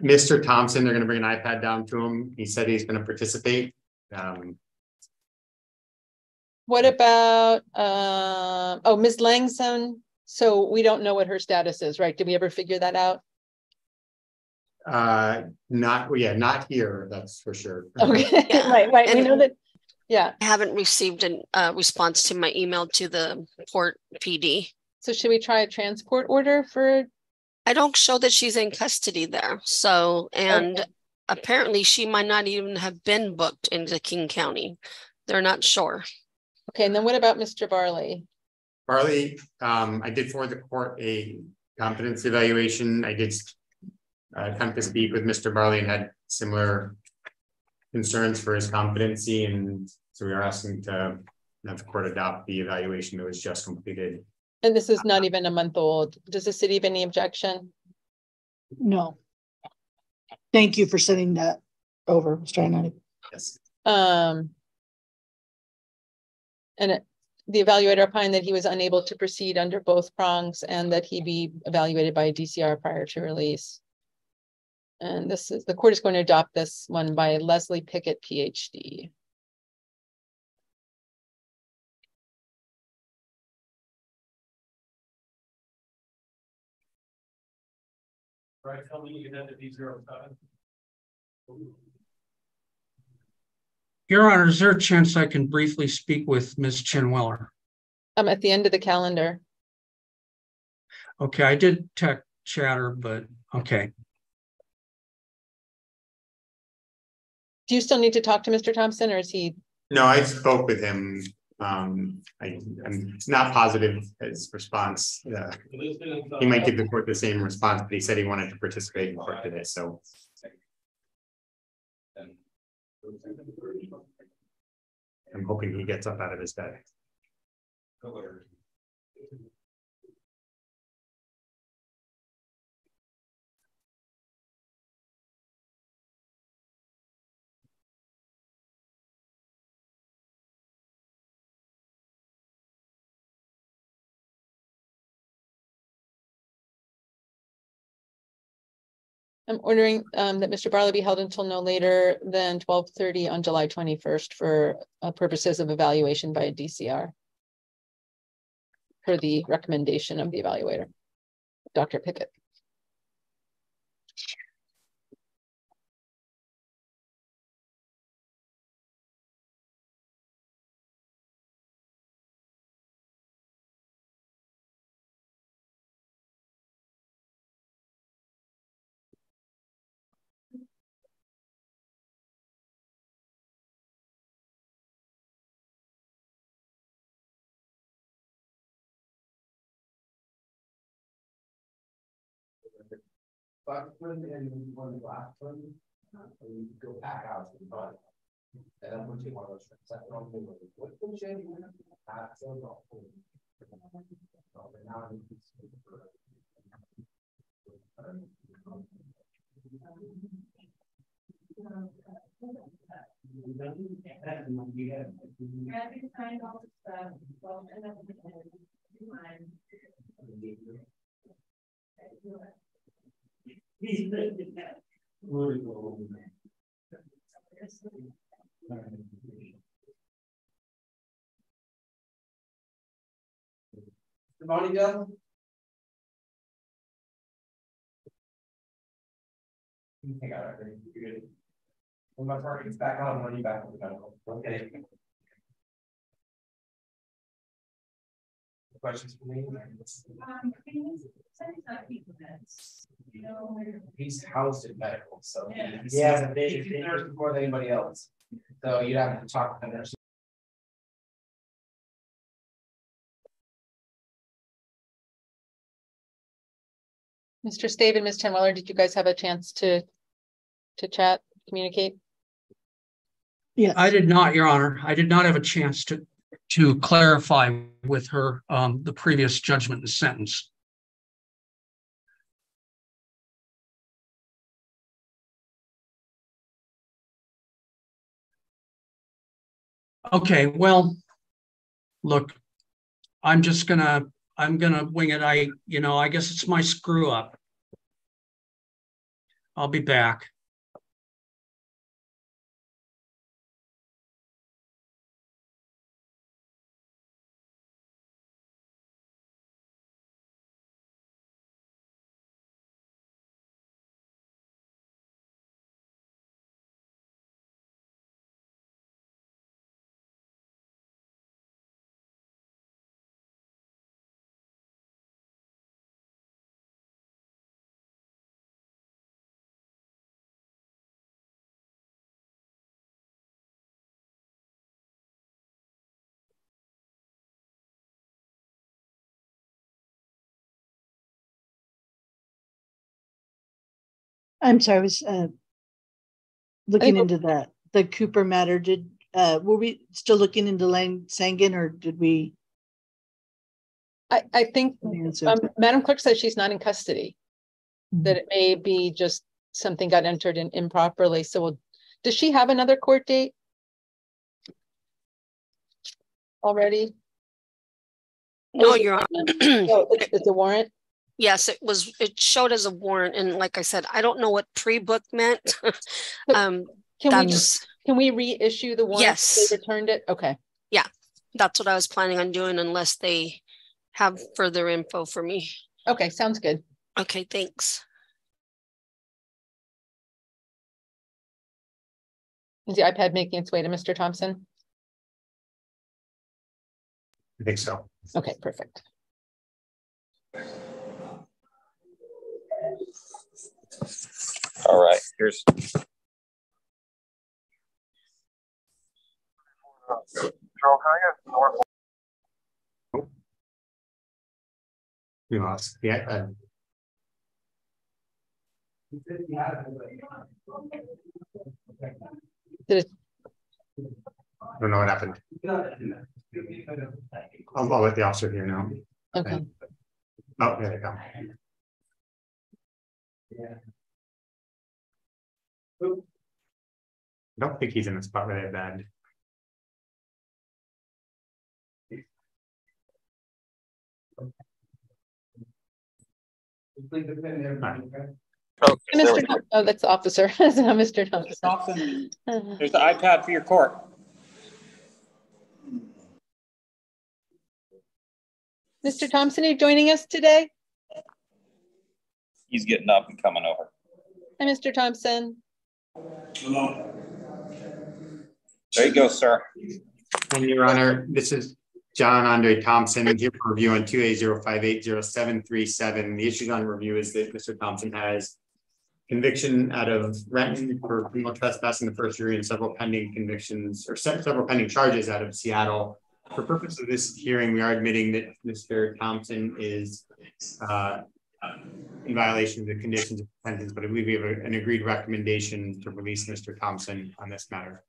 Mr. Thompson, they're gonna bring an iPad down to him. He said he's gonna participate. What about, Ms. Langson? So we don't know what her status is, right? Did we ever figure that out? Not here, that's for sure. Okay, Yeah. right. We And- know that, yeah. I haven't received a response to my email to the Port PD. So should we try a transport order for? I don't show that she's in custody there. So, and Okay. apparently she might not even have been booked into King County. They're not sure. Okay, and then what about Mr. Barley? Barley, I did forward the court a competency evaluation. I did attempt to speak with Mr. Barley and had similar concerns for his competency, and so we are asking to have the court adopt the evaluation that was just completed. And this is not even a month old. Does the city have any objection? No. Thank you for sending that over, Mr. Ainati. Yes. The evaluator opined that he was unable to proceed under both prongs and that he be evaluated by a DCR prior to release. And the court is going to adopt this one by Leslie Pickett, PhD. Right, tell me you had to be 07. Your Honor, is there a chance I can briefly speak with Ms. Chinweller? I'm at the end of the calendar. Okay, I did tech chatter, but okay. Do you still need to talk to Mr. Thompson, or is he? No, I spoke with him. I'm not positive his response. He might give the court the same response, but he said he wanted to participate in court today, so. I'm hoping he gets up out of his bed. I'm ordering that Mr. Barley be held until no later than 12:30 on July 21st for purposes of evaluation by a DCR. Per the recommendation of the evaluator, Dr. Pickett. Go back out to the body. And I'm going to take one of those trips. I don't know what the change is. Monica? I got it. You're good. When my part gets back on, I'll be back on the medical. Okay. Questions for me? He's housed in medical, so. Yeah, he's a nurse before anybody else. So you'd have to talk to the nurse. Mr. Stave and Ms. Tenweller, did you guys have a chance to chat, communicate? Yeah, I did not, Your Honor. I did not have a chance to clarify with her the previous judgment and sentence. Okay, well, look, I'm gonna wing it. I guess it's my screw up. I'll be back. I'm sorry, I was looking into the Cooper matter. Were we still looking into Lang Sangan, or did we? I think Madam Clerk says she's not in custody, that it may be just something got entered in improperly. So does she have another court date already? No, Your Honor. No, it's a warrant. Yes, it showed as a warrant, and like I said, I don't know what pre-book meant. Can we reissue the warrant? Yes. They returned it. Okay. Yeah, that's what I was planning on doing unless they have further info for me. Okay, sounds good. Okay, thanks. Is the iPad making its way to Mr. Thompson? I think so. Okay, perfect. All right, here's. We lost. Yeah. I don't know what happened. I'll let the officer here now. Okay. Oh, there you go. I don't think he's in a spot really bad. Okay, oh, that's the officer. That's not Mr. Thompson. There's the iPad for your court. Mr. Thompson, are you joining us today? He's getting up and coming over. Hi, Mr. Thompson. Hello. There you go, sir. And Your Honor, this is John Andre Thompson here for review on 2A0580737. The issue on review is that Mr. Thompson has conviction out of Renton for criminal trespass in the first degree and several pending convictions or several pending charges out of Seattle. For purpose of this hearing, we are admitting that Mr. Thompson is in violation of the conditions of sentence, but I believe we have an agreed recommendation to release Mr. Thompson on this matter.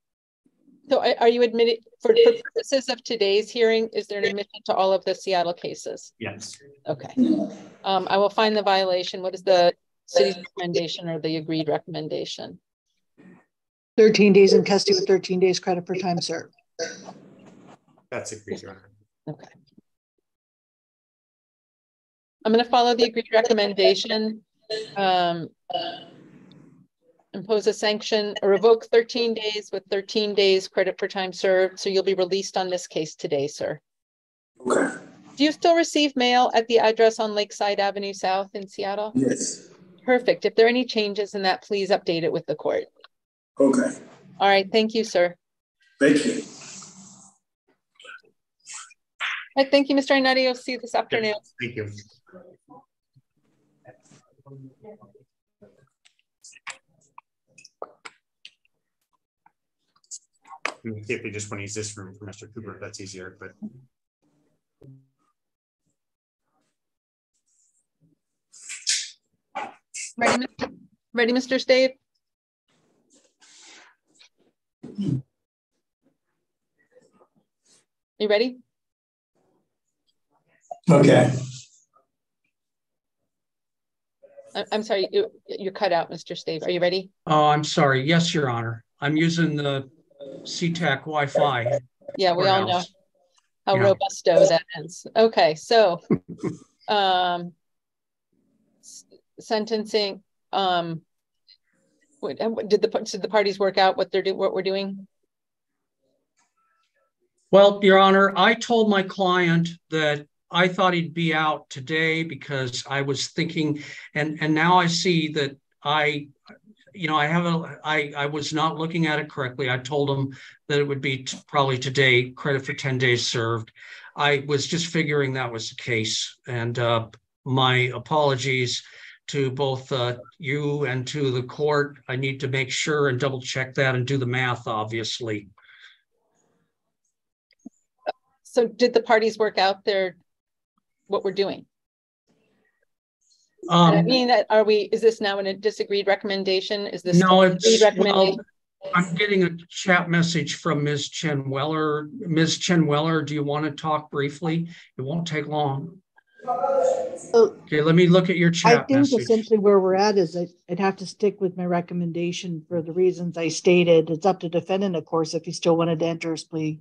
So are you admitted for purposes of today's hearing, is there an admission to all of the Seattle cases? Yes. Okay. I will find the violation. What is the city's recommendation or the agreed recommendation? 13 days in custody with 13 days credit for time served. That's agreed, Your Honor. Okay. I'm going to follow the agreed recommendation. Impose a sanction or revoke 13 days with 13 days credit for time served. So you'll be released on this case today, sir. Okay. Do you still receive mail at the address on Lakeside Avenue South in Seattle? Yes. Perfect. If there are any changes in that, please update it with the court. Okay. All right. Thank you, sir. Thank you. All right, thank you, Mr. Inetti. I'll see you this afternoon. Yes, thank you. If they just want to use this room for Mr. Cooper, that's easier, but. Ready, Mr. Stave? You ready? Okay. I'm sorry, you're cut out, Mr. Stave. Are you ready? Oh, I'm sorry. Yes, Your Honor. I'm using the SeaTac Wi-Fi. Yeah, we all know how Yeah. robusto that is. Okay, so sentencing. Did the parties work out what we're doing? Well, Your Honor, I told my client that I thought he'd be out today because I was thinking, and now I see that I was not looking at it correctly. I told him that it would be probably today, credit for 10 days served. I was just figuring that was the case. And my apologies to both you and to the court. I need to make sure and double check that and do the math, obviously. So did the parties work out what we're doing? I mean, is this now in a disagreed recommendation? Is this no? It's recommendation? Well, I'm getting a chat message from Ms. Chen Weller. Ms. Chen Weller, do you want to talk briefly? It won't take long. Okay, let me look at your chat I think message. essentially where we're at is I'd have to stick with my recommendation for the reasons I stated. It's up to defendant, of course, if he still wanted to enter his plea.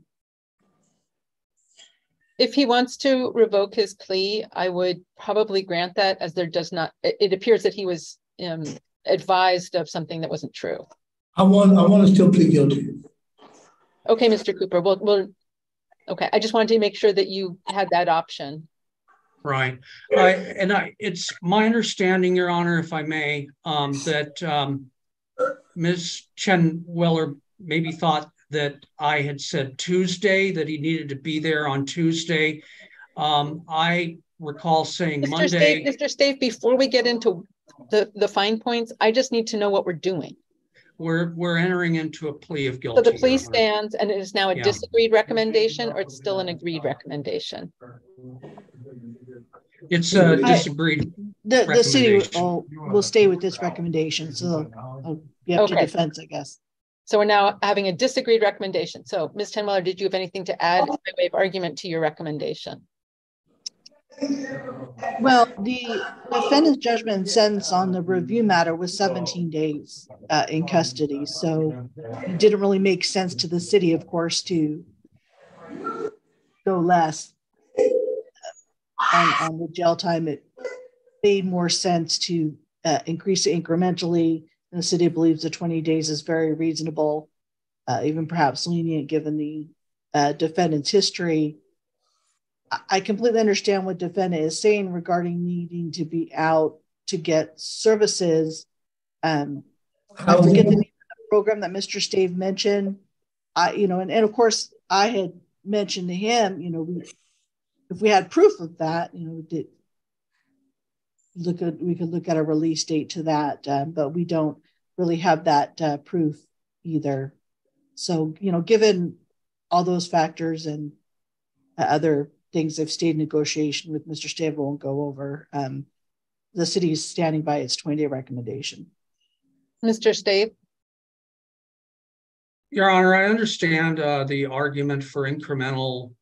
If he wants to revoke his plea, I would probably grant that, as there does not, it appears that he was advised of something that wasn't true. I want to still plead guilty. Okay, Mr. Cooper, okay. I just wanted to make sure that you had that option. Right. It's my understanding, Your Honor, if I may, that Ms. Chen Weller maybe thought that I had said Tuesday, that he needed to be there on Tuesday. I recall saying Monday. Mr. Stave, before we get into the fine points, I just need to know what we're doing. We're entering into a plea of guilty. So the plea stands, and it is now a disagreed recommendation, or it's still an agreed recommendation? It's a disagreed the city will stay with this recommendation, so you have to defense, I guess. So we're now having a disagreed recommendation. So Ms. Chen Weller, did you have anything to add by way of argument to your recommendation? Well, the defendant's judgment and sentence on the review matter was 17 days in custody. So it didn't really make sense to the city, of course, to go less on the jail time. It made more sense to increase it incrementally. And the city believes the 20 days is very reasonable, even perhaps lenient given the defendant's history. I completely understand what defendant is saying regarding needing to be out to get services. I forget the name of the program that Mr. Stave mentioned. And of course I had mentioned to him, if we had proof of that, we could look at a release date to that, but we don't really have that proof either. So, given all those factors and other things I've stayed in negotiation with Mr. Stave won't go over, the city is standing by its 20-day recommendation. Mr. Stave? Your Honor, I understand the argument for incremental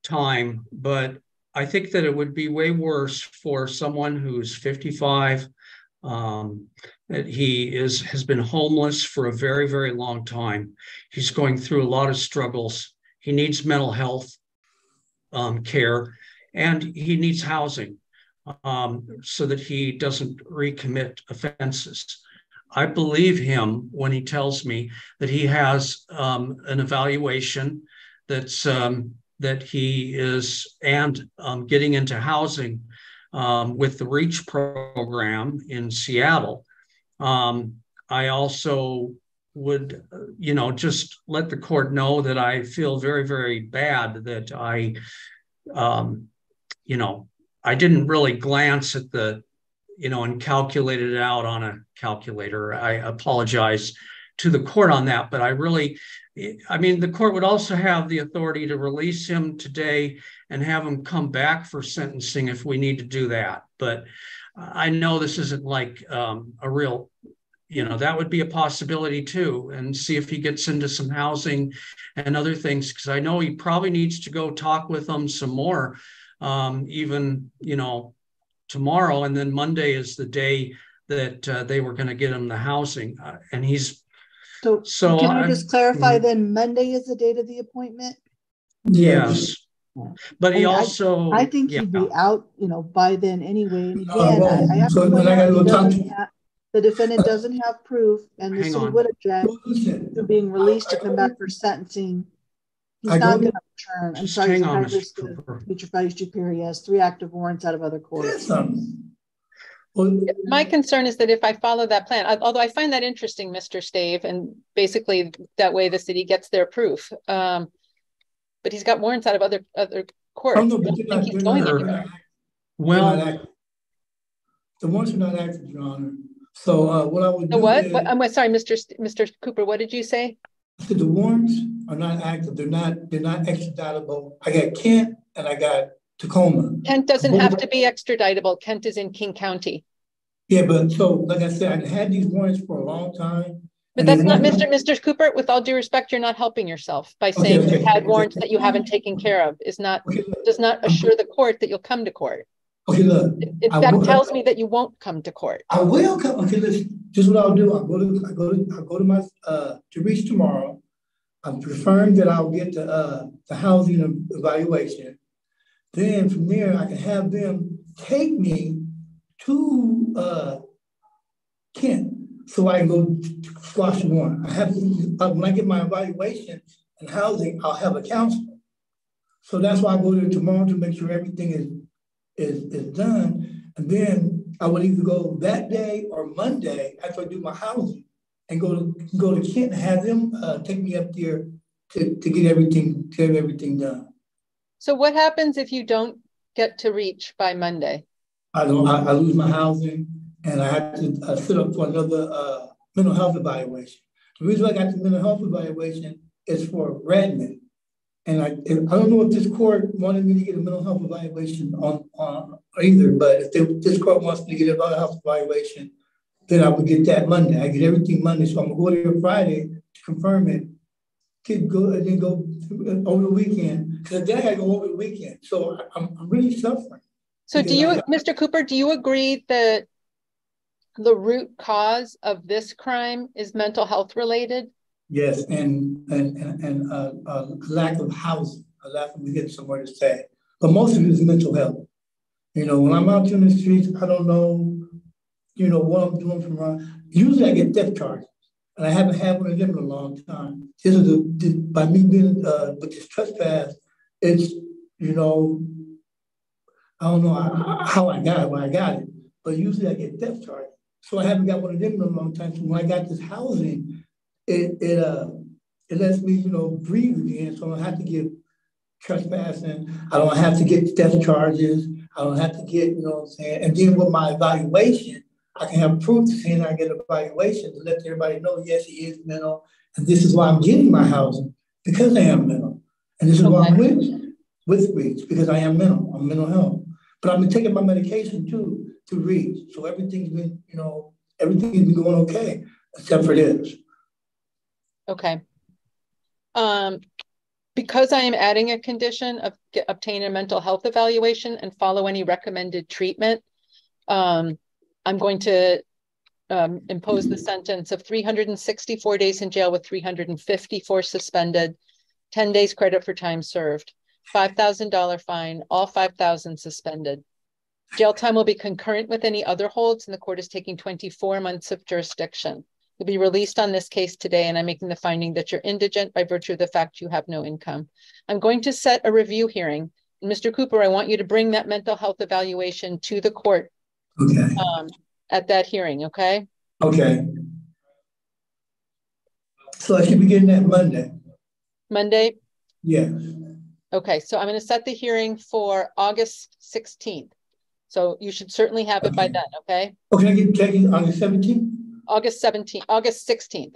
time, but I think that it would be way worse for someone who's 55, that has been homeless for a very, very long time. He's going through a lot of struggles. He needs mental health care, and he needs housing so that he doesn't recommit offenses. I believe him when he tells me that he has an evaluation that's that he is getting into housing with the REACH program in Seattle. I also would, just let the court know that I feel very, very bad that I didn't really glance at the, and calculate it out on a calculator. I apologize to the court on that, but the court would also have the authority to release him today and have him come back for sentencing if we need to do that. But I know this isn't like a real, that would be a possibility too, and see if he gets into some housing and other things, because I know he probably needs to go talk with them some more, even, tomorrow. And then Monday is the day that they were going to get him the housing. And he's, So can I just clarify then, Monday is the date of the appointment? Yes. But he I think he'd be out, by then anyway. And again, I have to point out the defendant doesn't have proof, and the city would object to being released to come back for sentencing. He's not going to return. I'm sorry, he's high risk of future body superior. He has 3 active warrants out of other courts. My concern is that if I follow that plan, although I find that interesting, Mr. Stave, and basically that way the city gets their proof. But he's got warrants out of other courts. Well, the warrants are not active, Your Honor. So what I would do is, I'm sorry, Mr. Cooper, what did you say? I said the warrants are not active. They're not extraditable. I got Kent and I got Tacoma. Kent doesn't have to be extraditable. Kent is in King County. Yeah, but so like I said, I had these warrants for a long time. But that's not Mr. Cooper. With all due respect, you're not helping yourself by saying you had warrants that you haven't taken care of. Does not assure the court that you'll come to court. Okay, look. In fact, tells me that you won't come to court. I will come. Okay, listen. Just what I'll do. I'll go to my to REACH tomorrow. I'm confirmed that I'll get the housing evaluation. Then from there, I can have them take me to Kent so I can go squash the warrant. I have when I get my evaluation and housing, I'll have a counselor. So that's why I go there tomorrow to make sure everything is done. And then I would either go that day or Monday after I do my housing and go to Kent and have them take me up there to get everything done. So what happens if you don't get to REACH by Monday? I lose my housing and I have to sit up for another mental health evaluation. The reason I got the mental health evaluation is for Redmond. And I don't know if this court wanted me to get a mental health evaluation on either, but if this court wants me to get a mental health evaluation, then I would get that Monday. I get everything Monday. So I'm going to go there Friday to confirm it, and then go over the weekend. Because then I got to go over the weekend. So I'm really suffering. So do you, Mr. Cooper, do you agree that the root cause of this crime is mental health related? Yes, and lack of housing, a lack of getting somewhere to stay. But most of it is mental health. When I'm out in the streets, I don't know, what I'm doing from around. Usually I get theft charges, and I haven't had one of them in a long time. This is by me being with this trespass, it's, I don't know how I got it, when I got it, but usually I get theft charges. So I haven't got one of them in a long time. So when I got this housing, it lets me, breathe again. So I don't have to get trespassing. I don't have to get theft charges. I don't have to get, what I'm saying? And then with my evaluation, I can have proof saying I get an evaluation to let everybody know, yes, he is mental. And this is why I'm getting my housing, because I am mental. And this is why I'm with REACH, because I am mental. I'm mental health. But I've been taking my medication too to REACH. So everything's been, everything's been going okay, except for this. Okay. Because I am adding a condition of obtain a mental health evaluation and follow any recommended treatment, I'm going to impose the sentence of 364 days in jail with 354 suspended, 10 days credit for time served, $5,000 fine, all 5,000 suspended. Jail time will be concurrent with any other holds, and the court is taking 24 months of jurisdiction. You'll be released on this case today, and I'm making the finding that you're indigent by virtue of the fact you have no income. I'm going to set a review hearing. And Mr. Cooper, I want you to bring that mental health evaluation to the court at that hearing, okay? Okay. So I should be getting that Monday? Monday? Yes. Okay, so I'm going to set the hearing for August 16th. So you should certainly have it by then, okay? Okay, I get August 17th? August 17th, August 16th.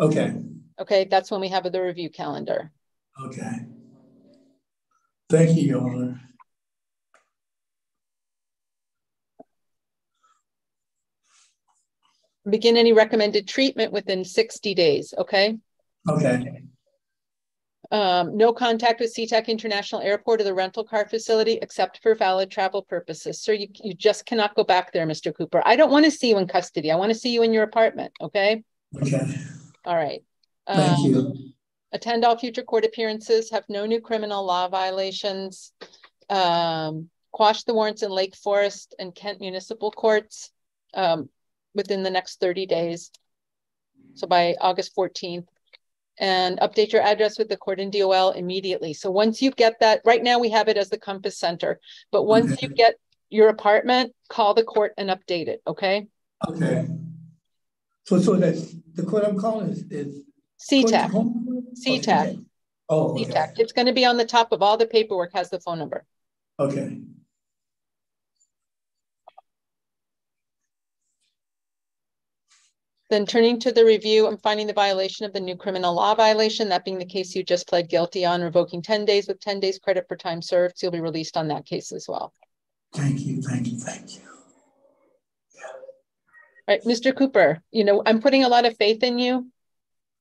Okay. Okay, that's when we have the review calendar. Okay. Thank you, Your Honor. Begin any recommended treatment within 60 days, okay? Okay. No contact with SeaTac International Airport or the rental car facility except for valid travel purposes. Sir, you just cannot go back there, Mr. Cooper. I don't want to see you in custody. I want to see you in your apartment, okay? Okay. All right. Thank you. Attend all future court appearances, have no new criminal law violations, quash the warrants in Lake Forest and Kent Municipal Courts within the next 30 days. So by August 14th. And update your address with the court and DOL immediately. So once you get that, right now we have it as the Compass Center, but once you get your apartment, call the court and update it, okay? Okay. So that's the court I'm calling is SeaTac. SeaTac. Oh, okay. SeaTac. It's going to be on the top of all the paperwork, has the phone number. Okay. Then turning to the review, I'm finding the violation of the new criminal law violation, that being the case you just pled guilty on, revoking 10 days with 10 days credit for time served. So you'll be released on that case as well. Thank you, thank you, thank you. All right, Mr. Cooper, you know, I'm putting a lot of faith in you.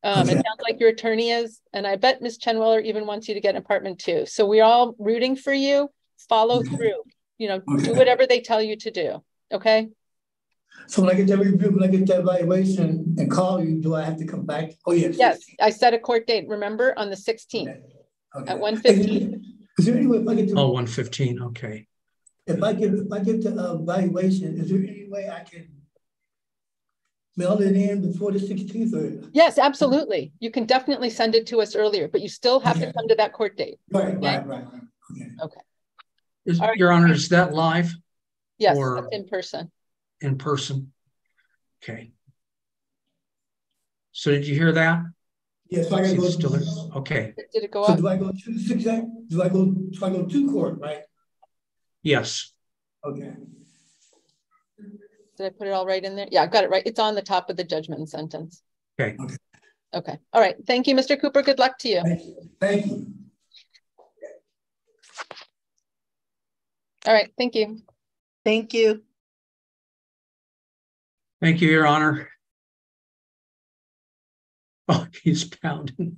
It sounds like your attorney is, and I bet Ms. Chenweller even wants you to get an apartment too. So we're all rooting for you. Follow through, you know, do whatever they tell you to do, okay? So when I get that review, when I get that evaluation and call you, do I have to come back? Oh, yes. Yes, I set a court date, remember, on the 16th at 1:15. Is there any way if I get to 1:15, okay. If I get the evaluation, is there any way I can mail it in before the 16th? Or? Yes, absolutely. You can definitely send it to us earlier, but you still have to come to that court date. Right. Okay. Your Honor, is that live? Yes, or that's in person. In person. Okay. So did you hear that? Yes, I gotta go. Still there? Okay. Did it go so up? Do I go to the 6th? Do I go to court, right? Yes. Okay. Did I put it all right in there? Yeah, I got it right. It's on the top of the judgment and sentence. Okay. Okay. All right. Thank you, Mr. Cooper. Good luck to you. Thank you. All right. Thank you. Thank you. Thank you, Your Honor. Oh, he's pounding.